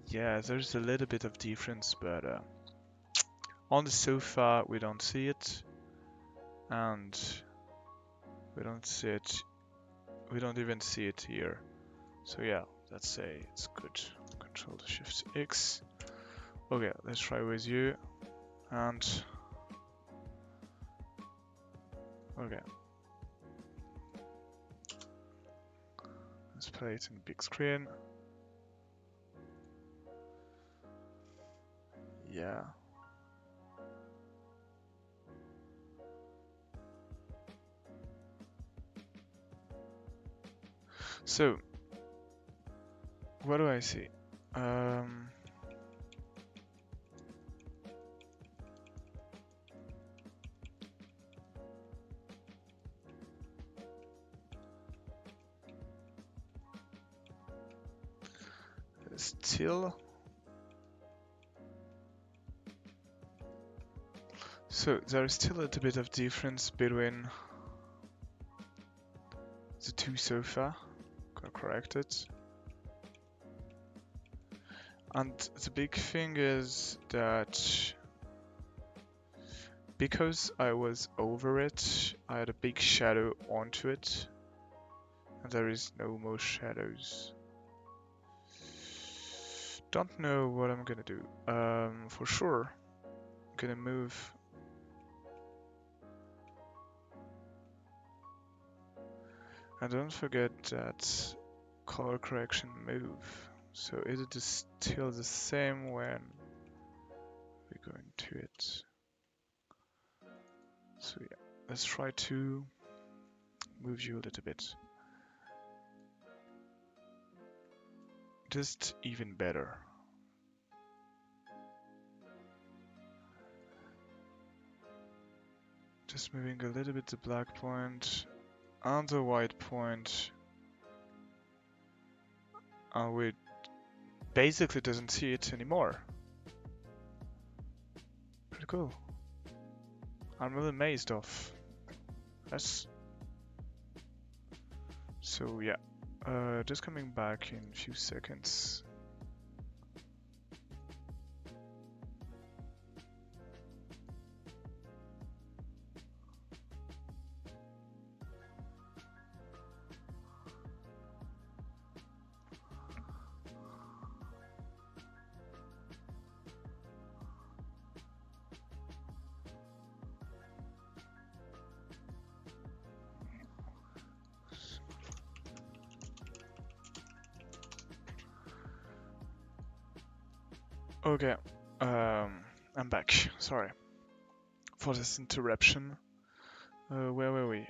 Yeah, there's a little bit of difference, but on the sofa we don't see it, and we don't see it. We don't even see it here. So yeah, let's say it's good. Control Shift X. Okay, let's try with you. And okay, let's play it in big screen. Yeah. So, what do I see? Still. So there is still a little bit of difference between the two sofa. Gotta correct it. And the big thing is that because I was over it, I had a big shadow onto it, and there is no more shadows. Don't know what I'm gonna do. For sure, I'm gonna move. And don't forget that color correction move. So is it still the same when we go into it? So yeah, let's try to move you a little bit. Just even better. Just moving a little bit the black point and the white point. And we basically doesn't see it anymore. Pretty cool. I'm really amazed of. Yes. So yeah, just coming back in a few seconds. Okay, I'm back. Sorry for this interruption. Where were we?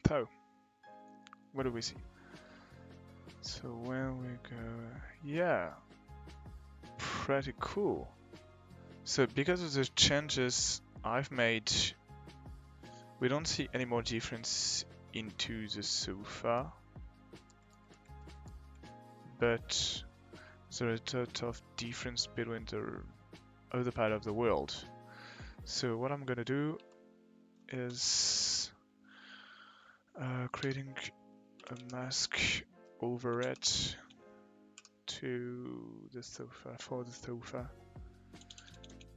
So, what do we see? So when we go, yeah, pretty cool. So because of the changes I've made, we don't see any more difference into the sofa, but there is a lot of difference between the other part of the world. So what I'm gonna do is creating a mask over it to the sofa, for the sofa.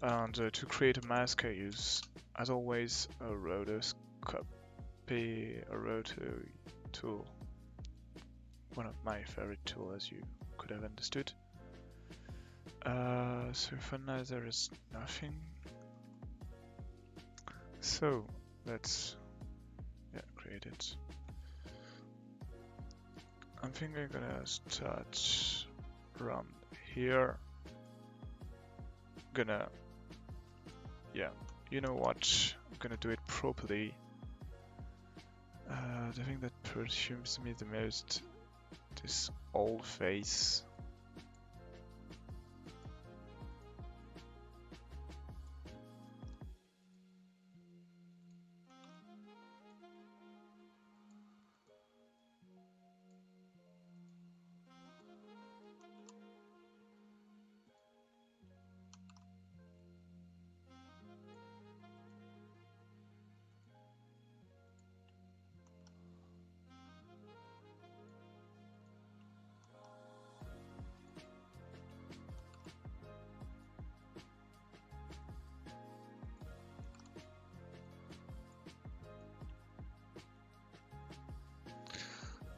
And to create a mask I use, as always, a rotoscopy, a roto tool. One of my favorite tools, as you could have understood. So for now there is nothing. So let's create it. I'm thinking I'm gonna start around here. You know what? I'm gonna do it properly. The thing that perfumes me the most, this old face.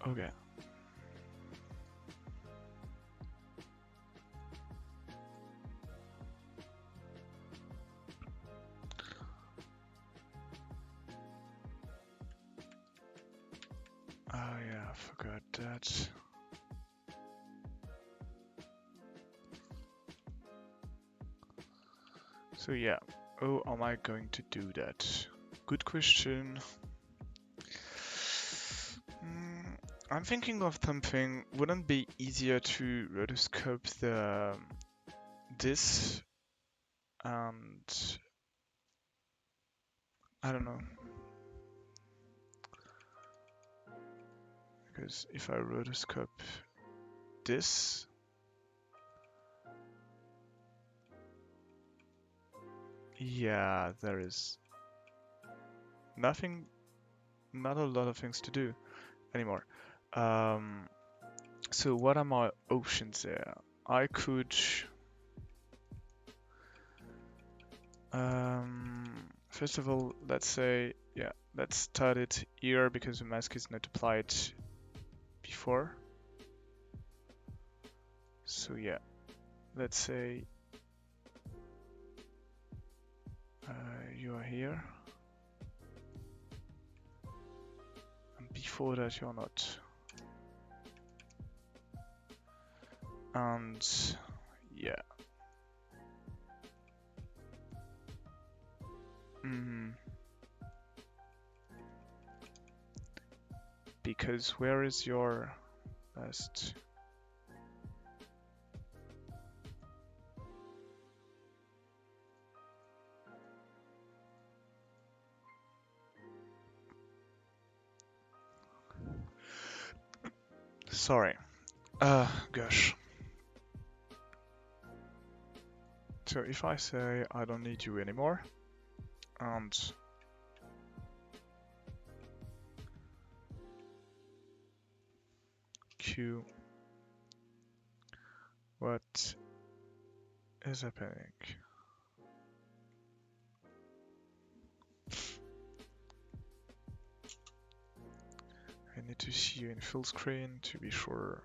Okay. Oh yeah, I forgot that. So yeah, how am I going to do that? Good question. I'm thinking of something. Wouldn't be easier to rotoscope this and I don't know, because if I rotoscope this, yeah, there is nothing, not a lot of things to do anymore. So what are my options there? I could first of all, let's say, yeah, let's start it here because the mask is not applied before. So yeah, let's say you are here, and before that you're not. And yeah. Because where is your last? Sorry. Gosh. So if I say I don't need you anymore, and Q, what is happening? I need to see you in full screen to be sure.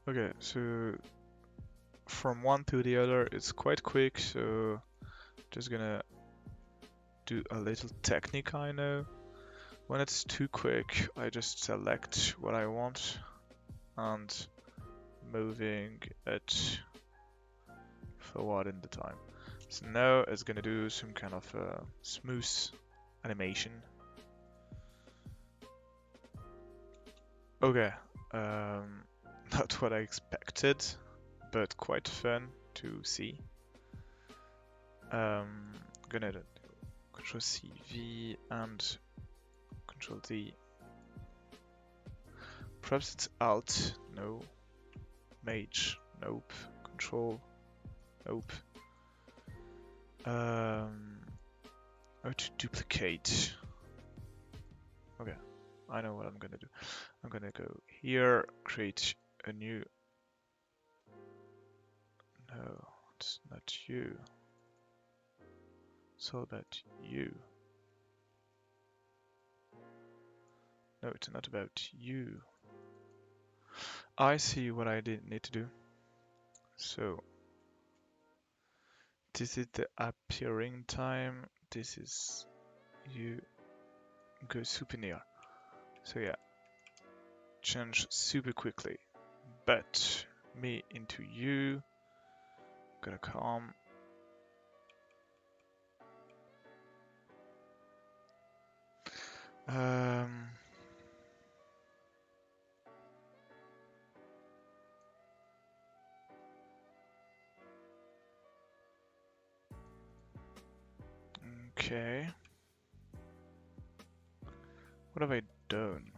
Okay, so from one to the other it's quite quick, so just gonna do a little technique I know. When it's too quick, I just select what I want and moving it forward in the time. So now it's gonna do some kind of smooth animation. Okay, not what I expected, but quite fun to see. Gonna do Control C, V, and Control D. Perhaps it's Alt, no. Mage, nope. Control, nope. How to duplicate? Okay, I know what I'm gonna do. I'm gonna go here, create a new. No, it's not you. It's all about you. No, it's not about you. I see what I did need to do. So this is the appearing time. This is you go super near. So yeah, change super quickly. But me into you. Gonna come. Okay. What have I done?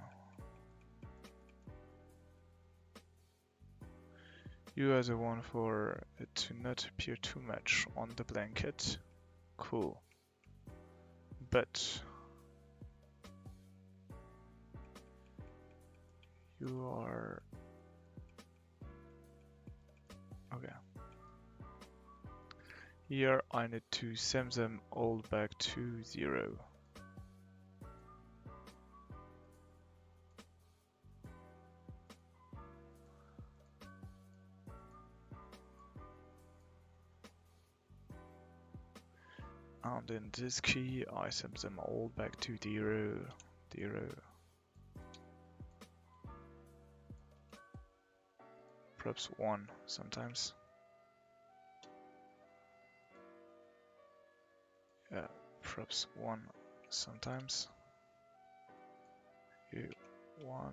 You are the one for it to not appear too much on the blanket. Cool. But you are okay. Here I need to send them all back to 0. And in this key I send them all back to 0, 0. Perhaps 1 sometimes. Yeah, perhaps 1 sometimes. Here, 1,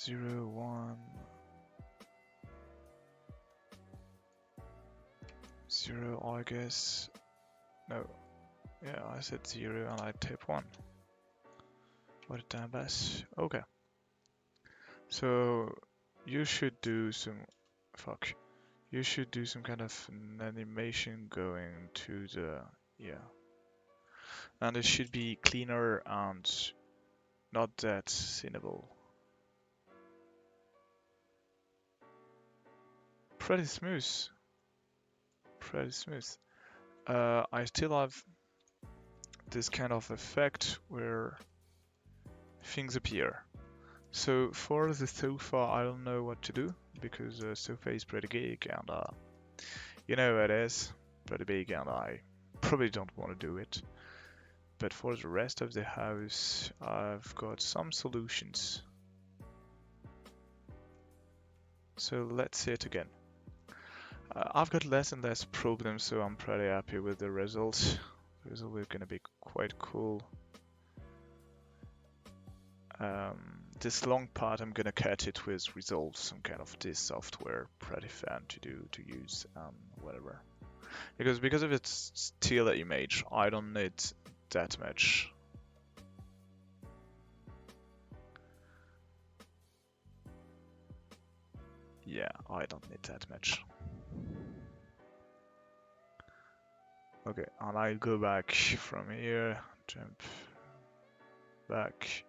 0, 1, 0, I guess. No, yeah, I said 0 and I type 1. What a damn mess. Okay. So you should do some You should do some kind of an animation going to the and it should be cleaner and not that cinnable. Pretty smooth. Pretty smooth. I still have this kind of effect where things appear. So for the sofa, I don't know what to do because the sofa is pretty big and you know it is pretty big and I probably don't want to do it. But for the rest of the house, I've got some solutions. So let's see it again. I've got less and less problems, so I'm pretty happy with the results. It's always gonna be quite cool. This long part I'm gonna cut it with Resolve, some kind of this software, pretty fun to use, whatever. Because of its still image, I don't need that much. Yeah, I don't need that much. Okay, and I go back from here, jump back,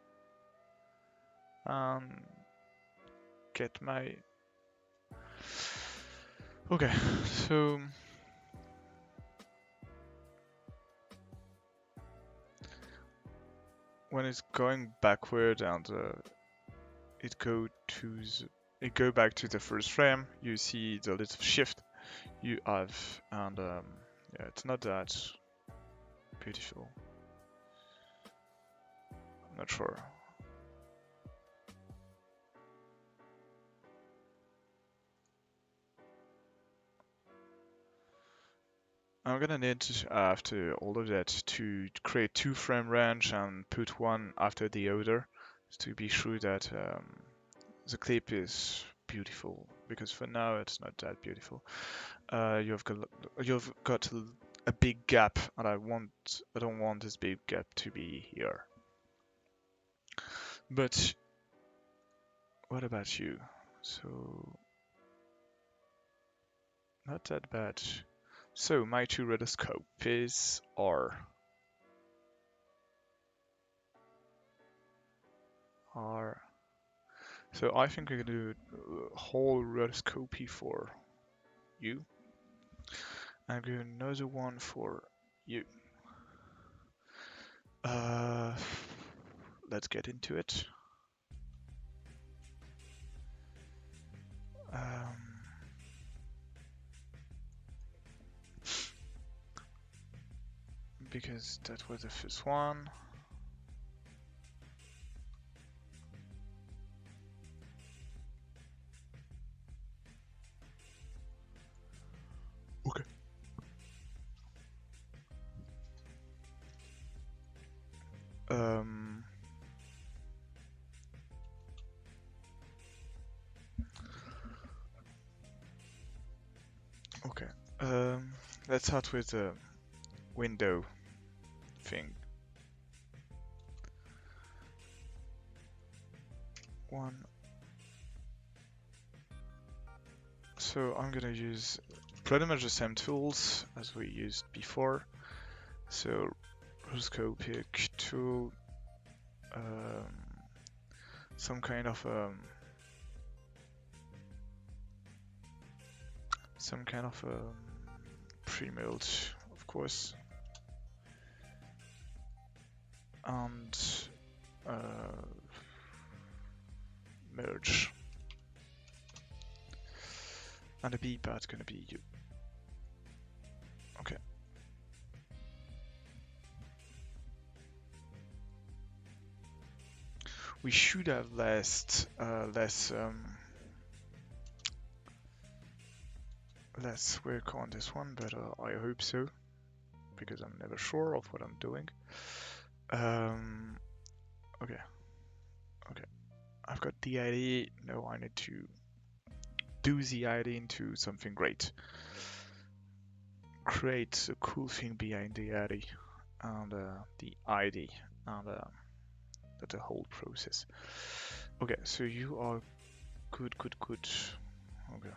and get my... Okay, so... when it's going backward and it go back to the first frame, you see the little shift you have, and yeah, it's not that beautiful. I'm not sure. I'm gonna need, after all of that, to create 2 frame range and put one after the other to be sure that the clip is beautiful, because for now it's not that beautiful. You've got a big gap, and I don't want this big gap to be here. But what about you? So not that bad. So my 2 rotoscopes are so I think I can do a whole rotoscopy for you. I'm going to do another one for you. Let's get into it. Because that was the first one. Okay. Okay. Let's start with the window thing. One. So I'm gonna use pretty much the same tools as we used before. So rotoscopic tool, some kind of some kind of pre-milled, of course, and merge. And the B part's gonna be you. Okay. We should have less work on this one, but I hope so, because I'm never sure of what I'm doing. Okay. I've got the ID. Now I need to do the ID into something great. Create a cool thing behind the ID and the ID and the whole process. Okay, so you are good. Okay.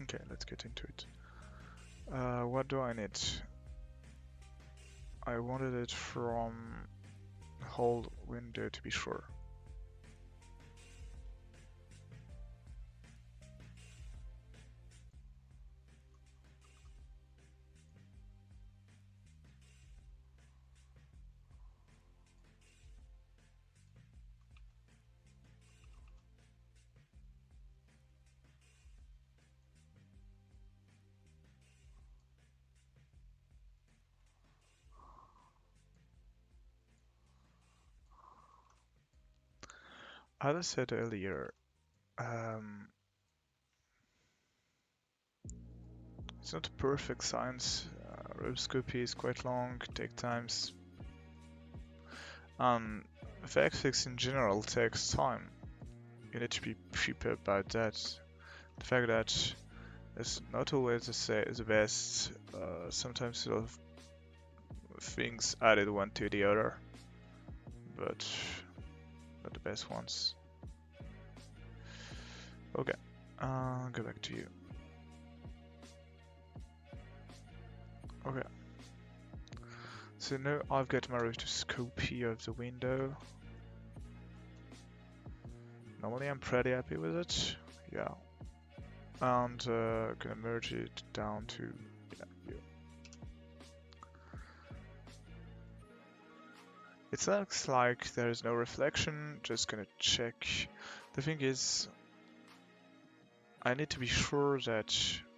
Okay, let's get into it. What do I need? I wanted it from the whole window to be sure. As I said earlier, it's not a perfect science. Rotoscopy is quite long, take times. VFX in general takes time. You need to be prepared about that. The fact that it's not always the best. Sometimes a lot of things added one to the other, but not the best ones. Okay, go back to you. Okay. So now I've got my rotoscopy of the window. Normally I'm pretty happy with it. Yeah. And gonna merge it down to here. It looks like there is no reflection, just gonna check. The thing is, I need to be sure that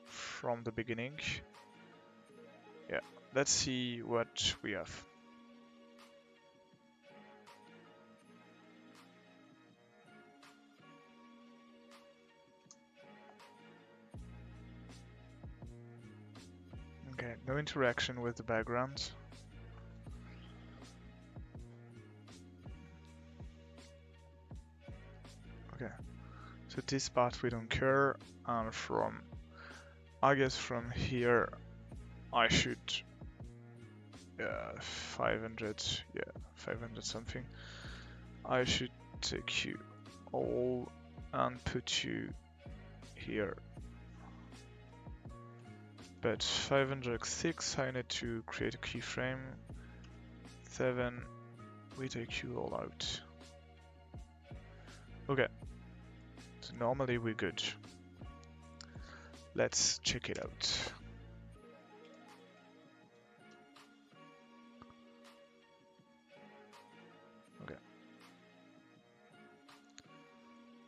from the beginning. Yeah, let's see what we have. Okay, no interaction with the background. Okay, so this part we don't care, and I guess from here I should 500 something. I should take you all and put you here. But 506 I need to create a keyframe. 7 we take you all out. Okay, so normally we're good. Let's check it out. Okay.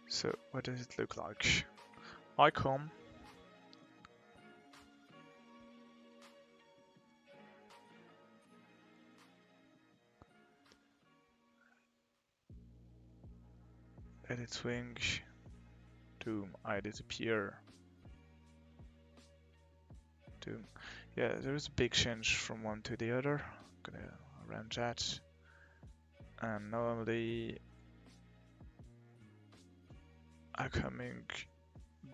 So what does it look like? Icon. Edit swing. Doom. I disappear. Doom. Yeah, there is a big change from one to the other. I'm gonna arrange that. And normally I'm coming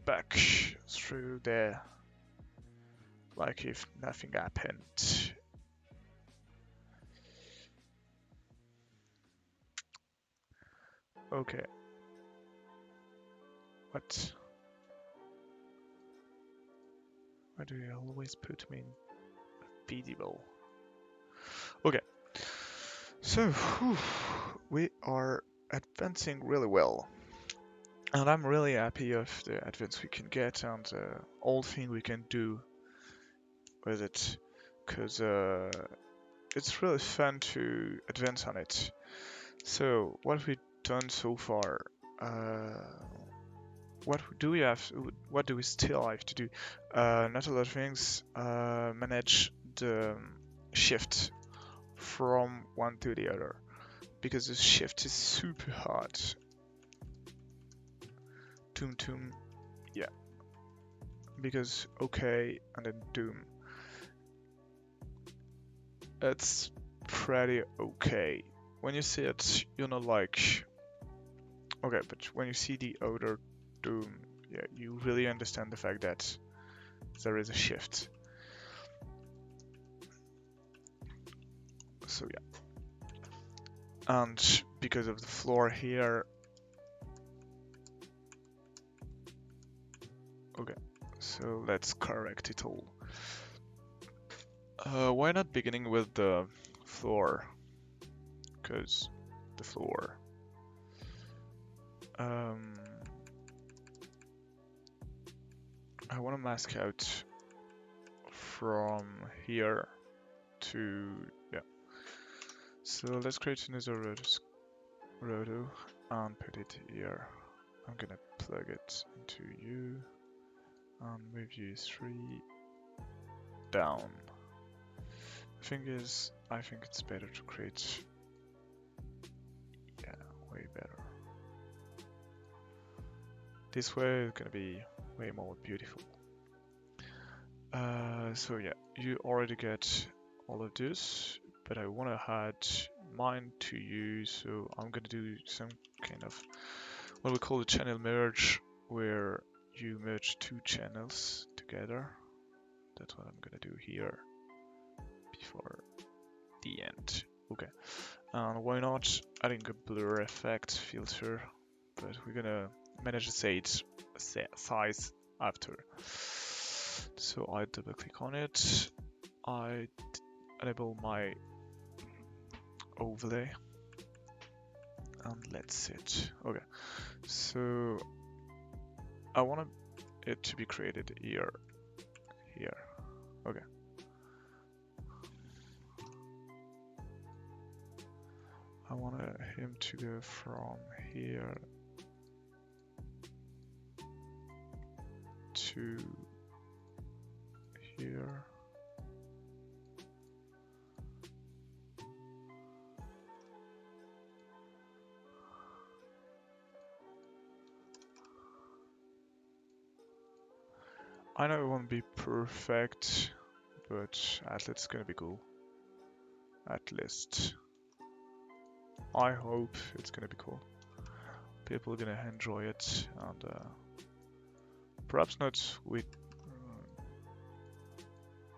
back through there like if nothing happened. Okay. What? Why do you always put me in visible? Okay. So, we are advancing really well. And I'm really happy of the advance we can get and all thing we can do with it, because it's really fun to advance on it. So what we've done so far, what do we have? What do we still have to do? Not a lot of things. Manage the shift from one to the other, because the shift is super hard. Doom, yeah. Because okay, and then doom. It's pretty okay. When you see it, you're not like, okay, but when you see the other doom, yeah, you really understand the fact that there is a shift. So yeah. And because of the floor here, okay, so let's correct it all. Why not beginning with the floor? Because the floor. I want to mask out from here to, yeah. So let's create another roto and put it here. I'm gonna plug it into you and move you 3 down. The thing is, I think it's better to create, yeah, way better. This way it's gonna be way more beautiful. So yeah, you already get all of this, but I want to add mine to you, so I'm gonna do some kind of what we call a channel merge, where you merge 2 channels together. That's what I'm gonna do here before the end. Okay, and why not adding a blur effect filter, but we're gonna manage the size after. So I double click on it, I enable my overlay, and let's see it. Okay, so I want it to be created here. Okay. I want him to go from here to here. I know it won't be perfect, but at least it's gonna be cool. At least. I hope it's gonna be cool. People are gonna enjoy it, and perhaps not with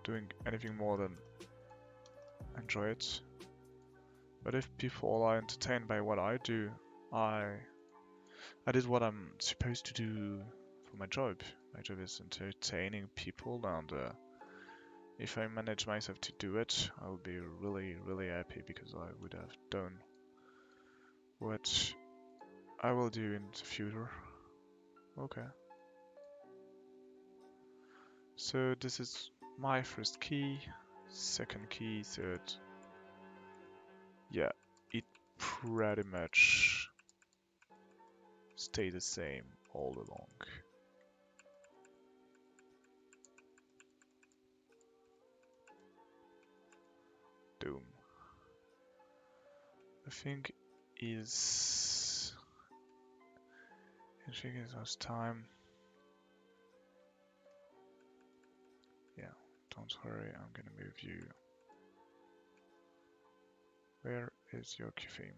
doing anything more than enjoy it. But if people are entertained by what I do, that is what I'm supposed to do for my job. My job is entertaining people, and if I manage myself to do it, I will be really, really happy, because I would have done what I will do in the future. Okay. So this is my first key, second key, third. Yeah, it pretty much stay the same all along. Doom. The thing is, last time. Yeah, don't worry, I'm gonna move you. Where is your keyframe?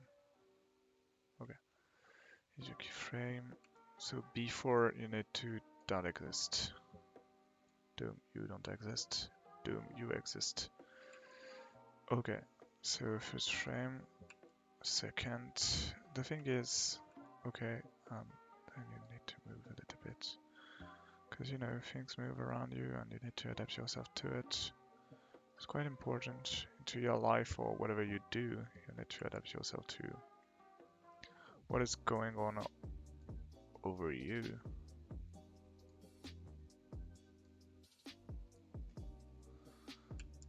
Okay, is your keyframe. So before you need to not exist. Doom, you don't exist. Doom, you exist. Okay, so first frame, second. The thing is, okay, then you need to move a little bit, because you know things move around you and you need to adapt yourself to it. It's quite important into your life or whatever you do. You need to adapt yourself to what is going on over you.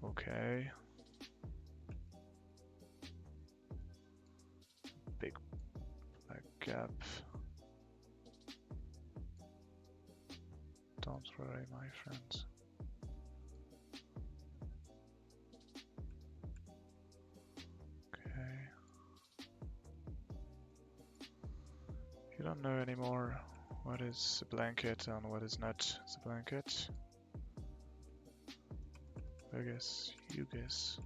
Okay. Big black gap. Don't worry, my friends. Okay. You don't know anymore what is a blanket and what is not a blanket. I guess you guess.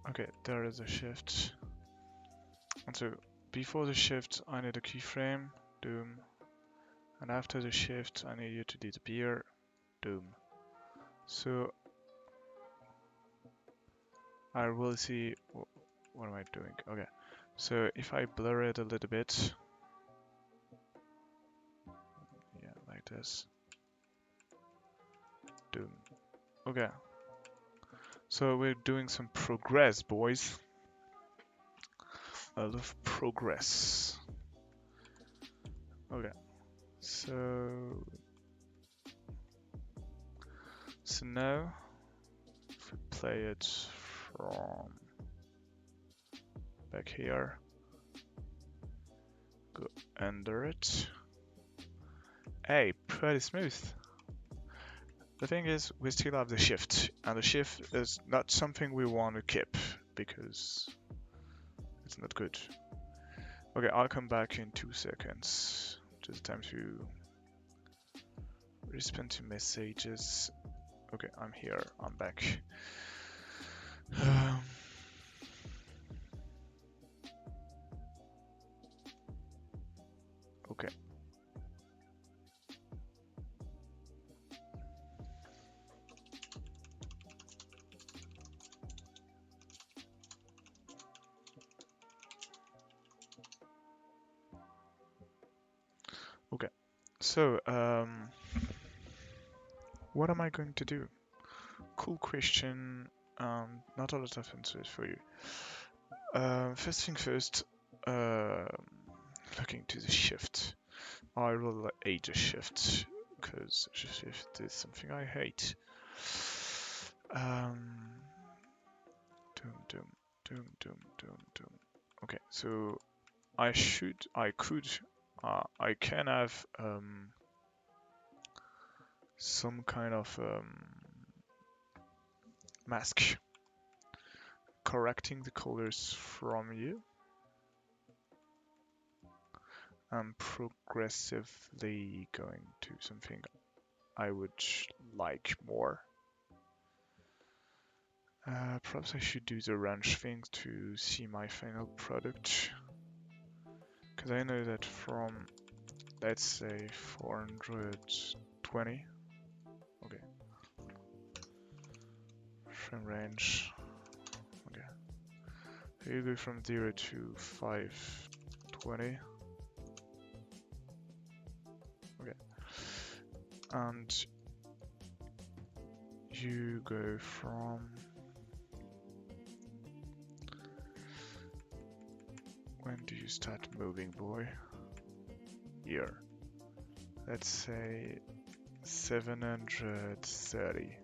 Okay, there is a shift. And so before the shift, I need a keyframe, doom. And after the shift, I need you to disappear, doom. So I will see. What am I doing? Okay, so if I blur it a little bit, yeah, like this, doom. Okay, so we're doing some progress, boys. I love progress. Okay, so now if we play it from back here, go under it. Hey, pretty smooth. The thing is, we still have the shift, and the shift is not something we want to keep because it's not good. Okay, I'll come back in 2 seconds. Just time to respond to messages. Okay, I'm here. I'm back. Okay. Okay. So, what am I going to do? Cool question. Not a lot of answers for you. First thing first, looking to the shift. I will hate the shift because the shift is something I hate. Doom. Okay, so I can have some kind of mask correcting the colors from you. I'm progressively going to something I would like more. Perhaps I should do the range thing to see my final product. Because I know that from, let's say, 420. Okay. Frame range. Okay. So you go from 0 to 520. Okay. And you go from, when do you start moving, boy? Here. Let's say 730.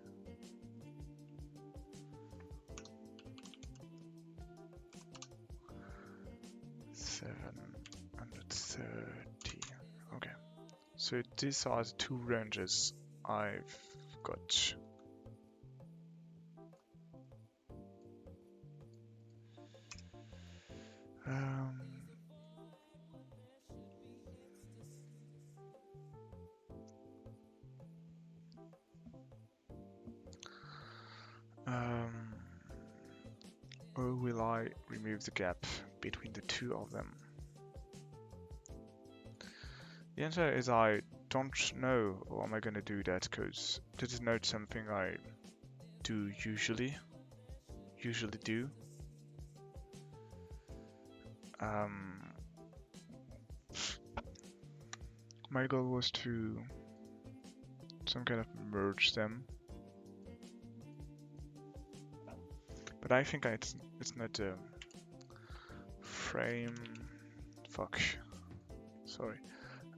Okay. So these are the two ranges I've got. Or will I remove the gap between the two of them? The answer is I don't know how am I gonna do that, because this is not something I do usually do. My goal was to some kind of merge them, but I think it's not frame. Fuck. Sorry.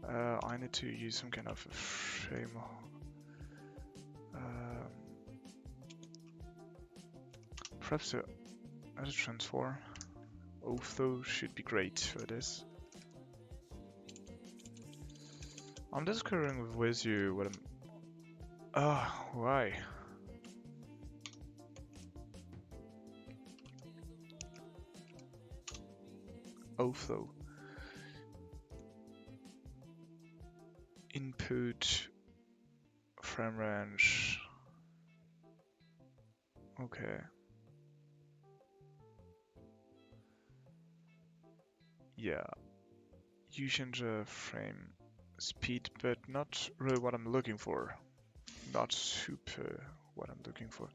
I need to use some kind of frame. Perhaps the other transform. Although should be great for this. I'm discovering with you what I'm. Ah, why? Although input frame range. Okay. Yeah. You change the frame speed, but not really what I'm looking for. Not super what I'm looking for.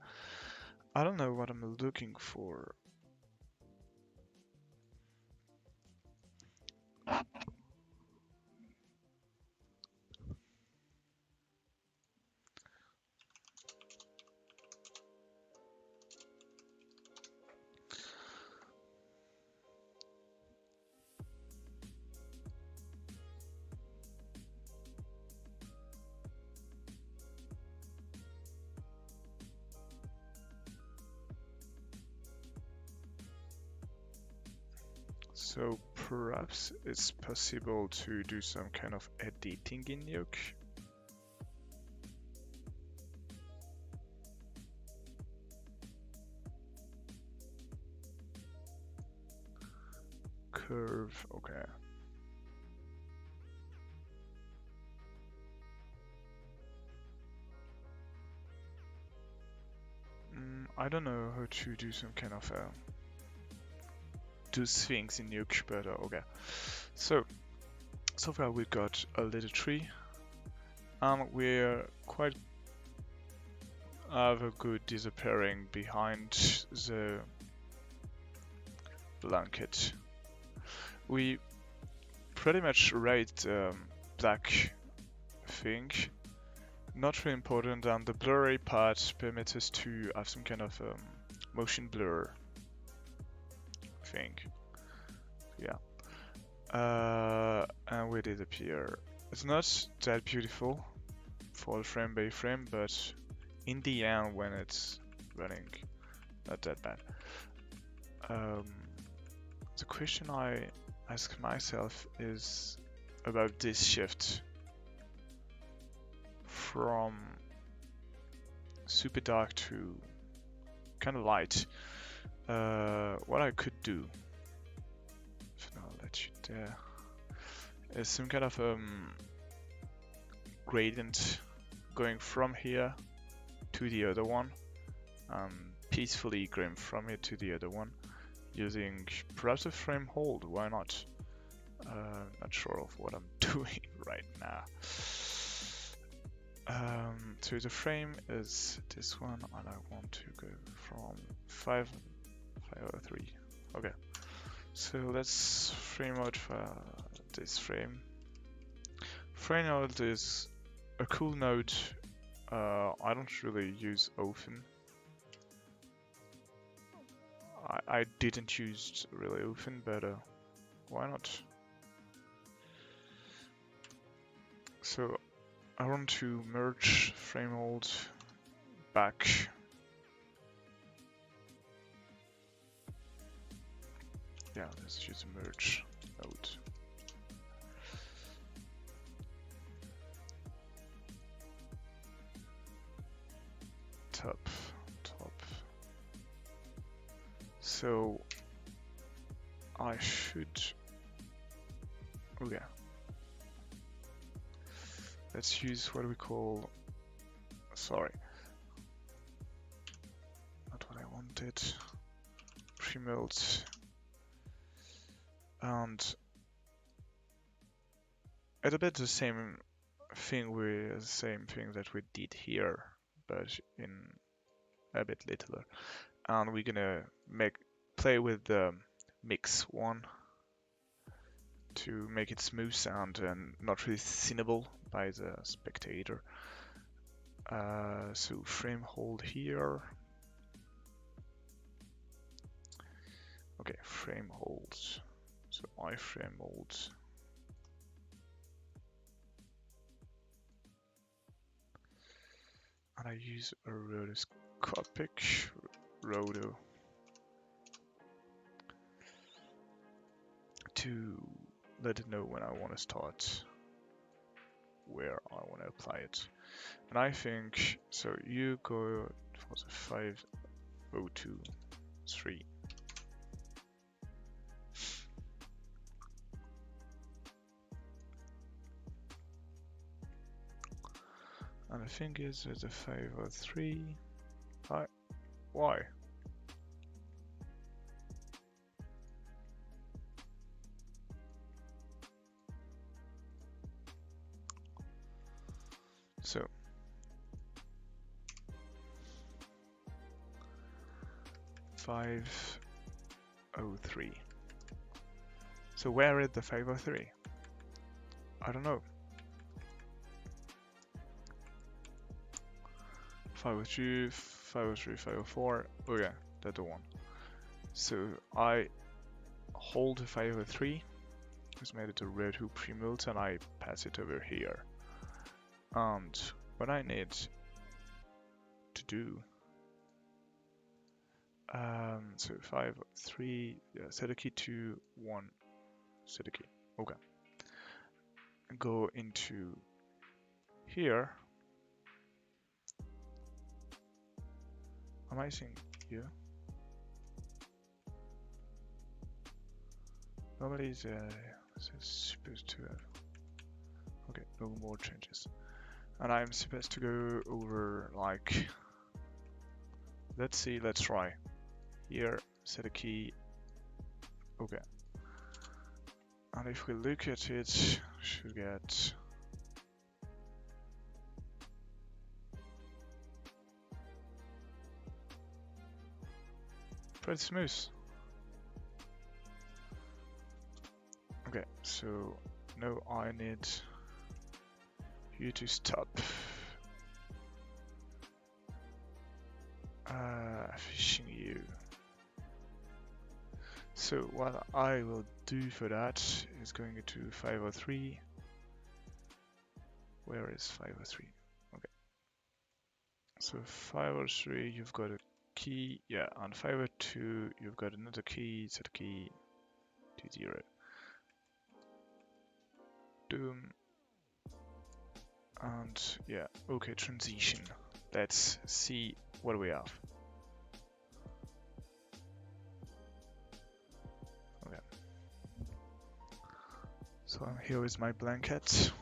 I don't know what I'm looking for. So perhaps it's possible to do some kind of editing in NUKE. Curve, okay. I don't know how to do some kind of do things in NUKE, but okay. So far we've got a little tree, and we're quite have a good disappearing behind the blanket. We pretty much rate black thing. Not really important, and the blurry part permits us to have some kind of motion blur thing. Yeah. And we disappear. It's not that beautiful for frame by frame, but in the end, when it's running, not that bad. The question I ask myself is about this shift from super dark to kind of light. What I could do, if I'll let you there, is some kind of gradient going from here to the other one, peacefully going from here to the other one, using perhaps a frame hold. Why not? Not sure of what I'm doing right now. So the frame is this one, and I want to go from 503. Okay, so let's frame out for this frame. Frame out is a cool node I don't really use often. I didn't use really often, but why not? So I want to merge frame hold back. Yeah, let's use merge node. Top. So I should. Oh yeah. Let's use what we call. Sorry. Not what I wanted. Pre-melt. And it's a bit the same thing that we did here, but in a bit littler. And we're gonna play with the mix one to make it smooth and not really seeable by the spectator. So frame hold here. Okay, frame holds. So iframe holds. And I use a rotoscopic roto to let it know when I want to start, where I want to apply it. And I think, so you go for the 5023. And the thing is that the 503, why? So, (503). So where is the 503? I don't know. 502, 503, 504. Oh yeah, that's the one. So I hold 503, which made it a red hoop pre-mult, and I pass it over here. And what I need to do, so 503, yeah, set a key to 1, set a key, okay. Go into here. Am I seeing here? Normally it's supposed to have, okay, no more changes. And I'm supposed to go over, like, let's try. Here, set a key, okay. And if we look at it, should get pretty smooth. Okay, so now I need you to stop fishing you. So what I will do for that is going to 503. Where is 503? Okay. So 503, you've got a key, yeah, on 502, you've got another key, set key to 0. Doom. And yeah, okay, transition. Let's see what we have. Okay. So here is my blanket.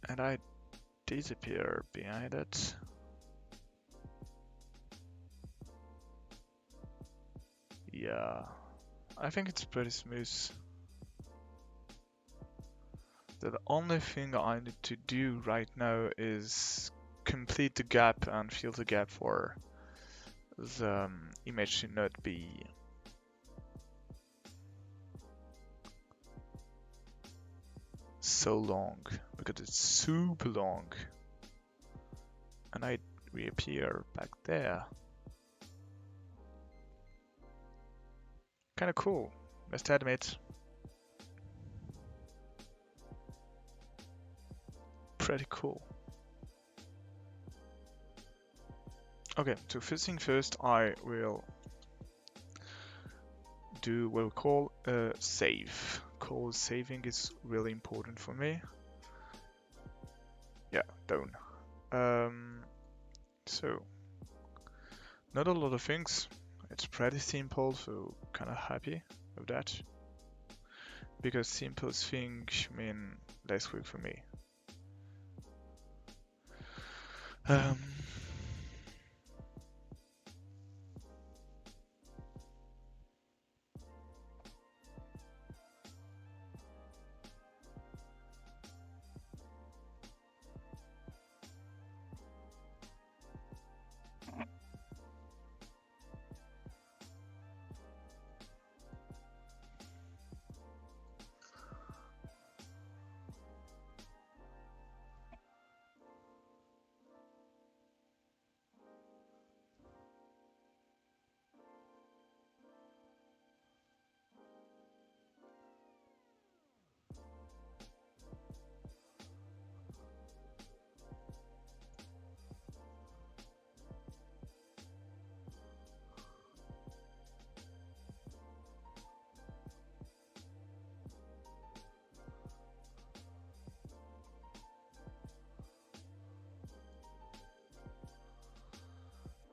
And I disappear behind it. Yeah, I think it's pretty smooth. The only thing I need to do right now is complete the gap and fill the gap for the image to not be so long, because it's super long. And I reappear back there. Kinda cool, must admit. Pretty cool. Okay, so first thing first, I will do what we call a save. Cause saving is really important for me. Yeah, done. So not a lot of things. It's pretty simple, so kind of happy with that. Because simple things mean less work for me.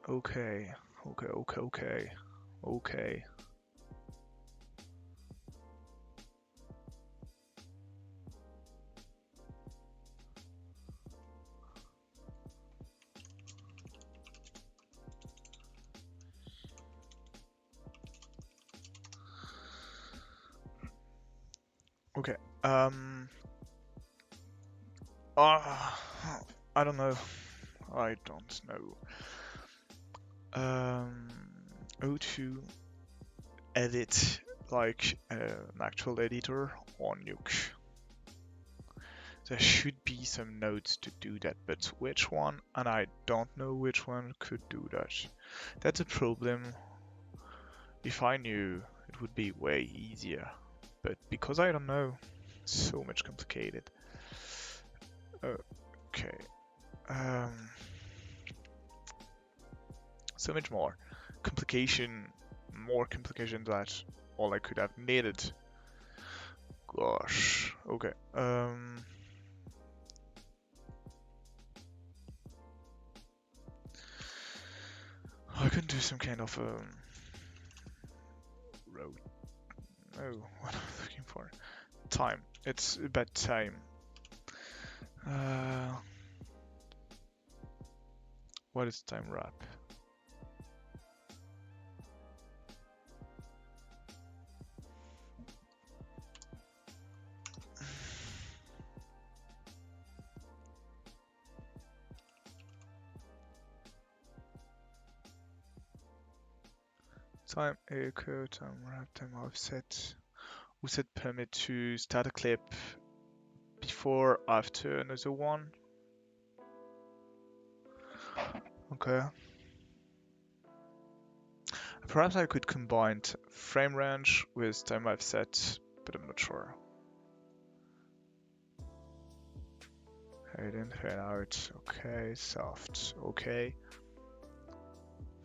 Okay, okay. Okay. Ah, I don't know. I don't know. Um, O2 edit like an actual editor on NUKE. There should be some nodes to do that, but which one? And I don't know which one could do that. That's a problem. If I knew, it would be way easier. But because I don't know, it's so much complicated. Okay. So much more more complication that all I could have needed. Gosh. Okay. I can do some kind of road. Oh, what am I looking for? Time. It's about time. What is time wrap? Time echo, time wrap, time offset. Offset permit to start a clip before, after another one. Okay. Perhaps I could combine frame range with time offset, but I'm not sure. Fade in, fade out. Okay, soft. Okay.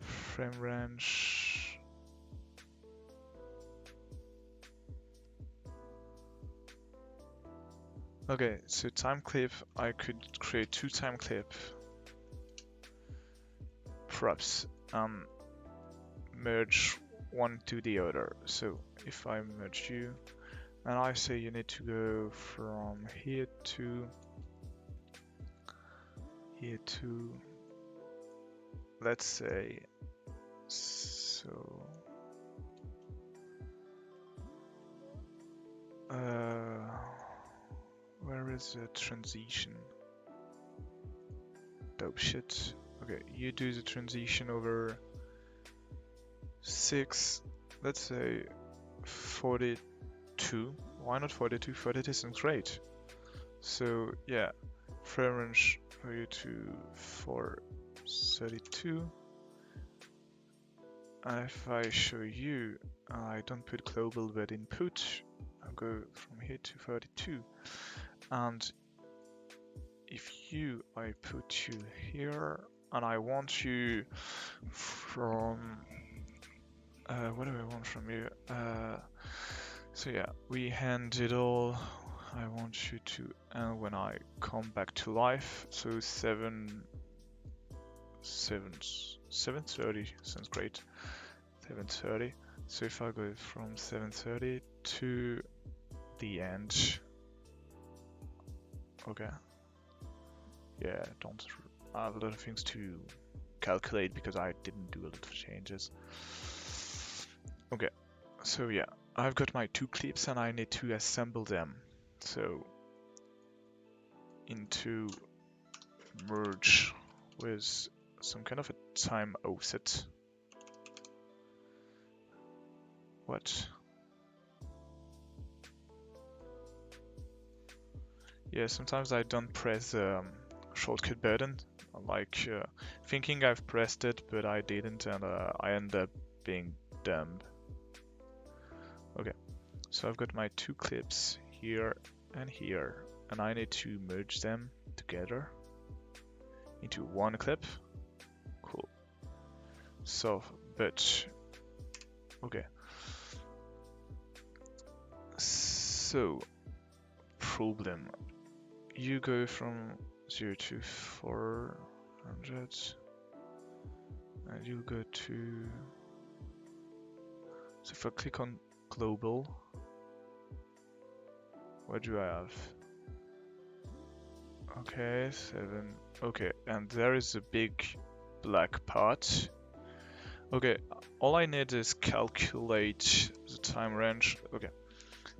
Frame range. Okay, so time clip, I could create 2 time clip props and merge one to the other. So if I merge you and I say you need to go from here to here to, let's say, so where is the transition? Dope shit. Okay, you do the transition over 6, let's say 42. Why not 42? 42 sounds great. So yeah, frame range for you to 432. And if I show you, I don't put global but input, I'll go from here to 32. And if I put you here, and I want you from, what do I want from you? So yeah, we hand it all. I want you to end when I come back to life. So 7:30 sounds great. 7:30. So if I go from 7:30 to the end. Okay. Yeah, don't I have a lot of things to calculate because I didn't do a lot of changes. Okay, so yeah, I've got my 2 clips and I need to assemble them. So into merge with some kind of a time offset. What? Yeah, sometimes I don't press the shortcut button. I'm like thinking I've pressed it, but I didn't, and I end up being dumb. Okay, so I've got my 2 clips here, and I need to merge them together into one clip. Cool. So, but okay. So, problem. You go from 0 to 400, and you go to, so if I click on global, what do I have? Okay, 7. Okay, and there is a big black part. Okay, all I need is calculate the time range. Okay,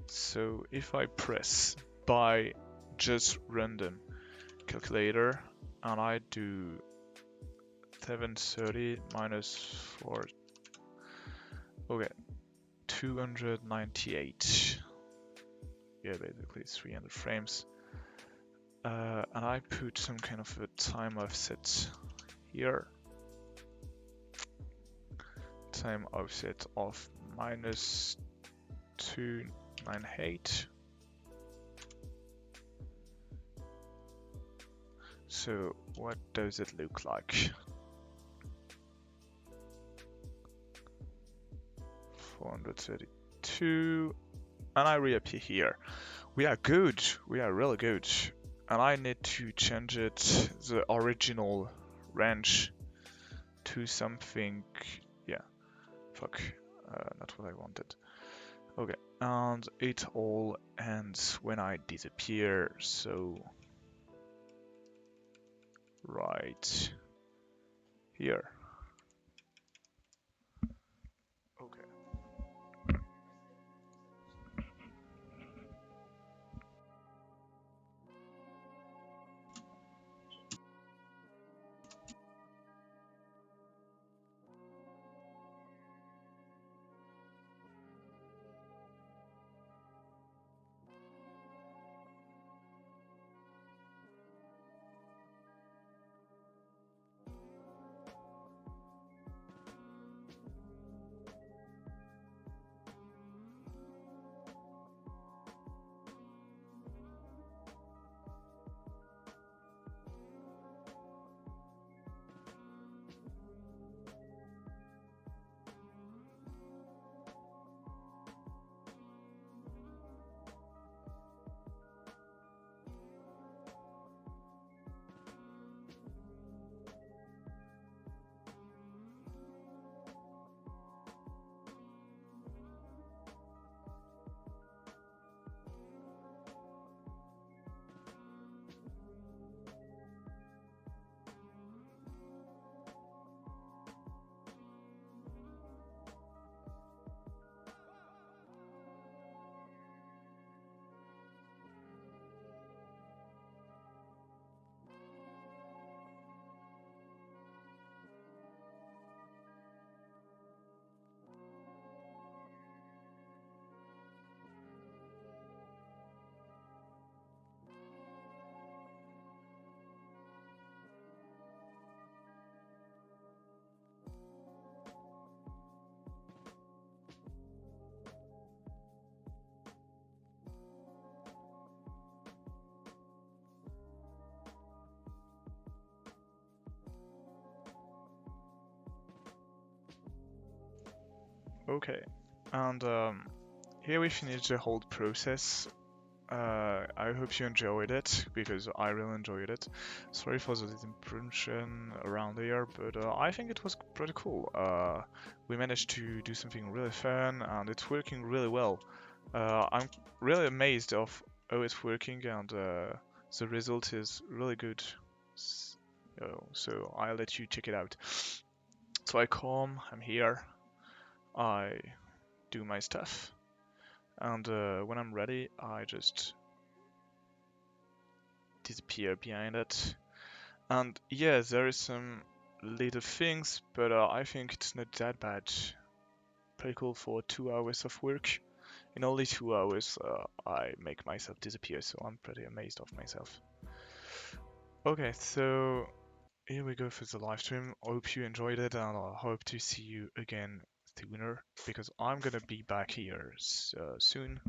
so if I press by just random calculator and I do 730 minus 4, okay, 298. Yeah, basically 300 frames. And I put some kind of a time offset here. Time offset of minus 298. So what does it look like? 432, and I reappear here. We are good, we are really good. And I need to change it, the original range, to something, yeah, fuck, not what I wanted. Okay, and it all ends when I disappear, so right here. Okay. Okay, and here we finish the whole process. I hope you enjoyed it, because I really enjoyed it. Sorry for the impression around here, but I think it was pretty cool. We managed to do something really fun, and it's working really well. I'm really amazed of how it's working, and the result is really good. So I'll let you check it out. So I come, I'm here, I do my stuff, and when I'm ready, I just disappear behind it. And yeah, there is some little things, but I think it's not that bad. Pretty cool for 2 hours of work. In only 2 hours, I make myself disappear, so I'm pretty amazed of myself. Okay, so here we go for the live stream. I hope you enjoyed it, and I hope to see you again sooner, because I'm gonna be back here soon.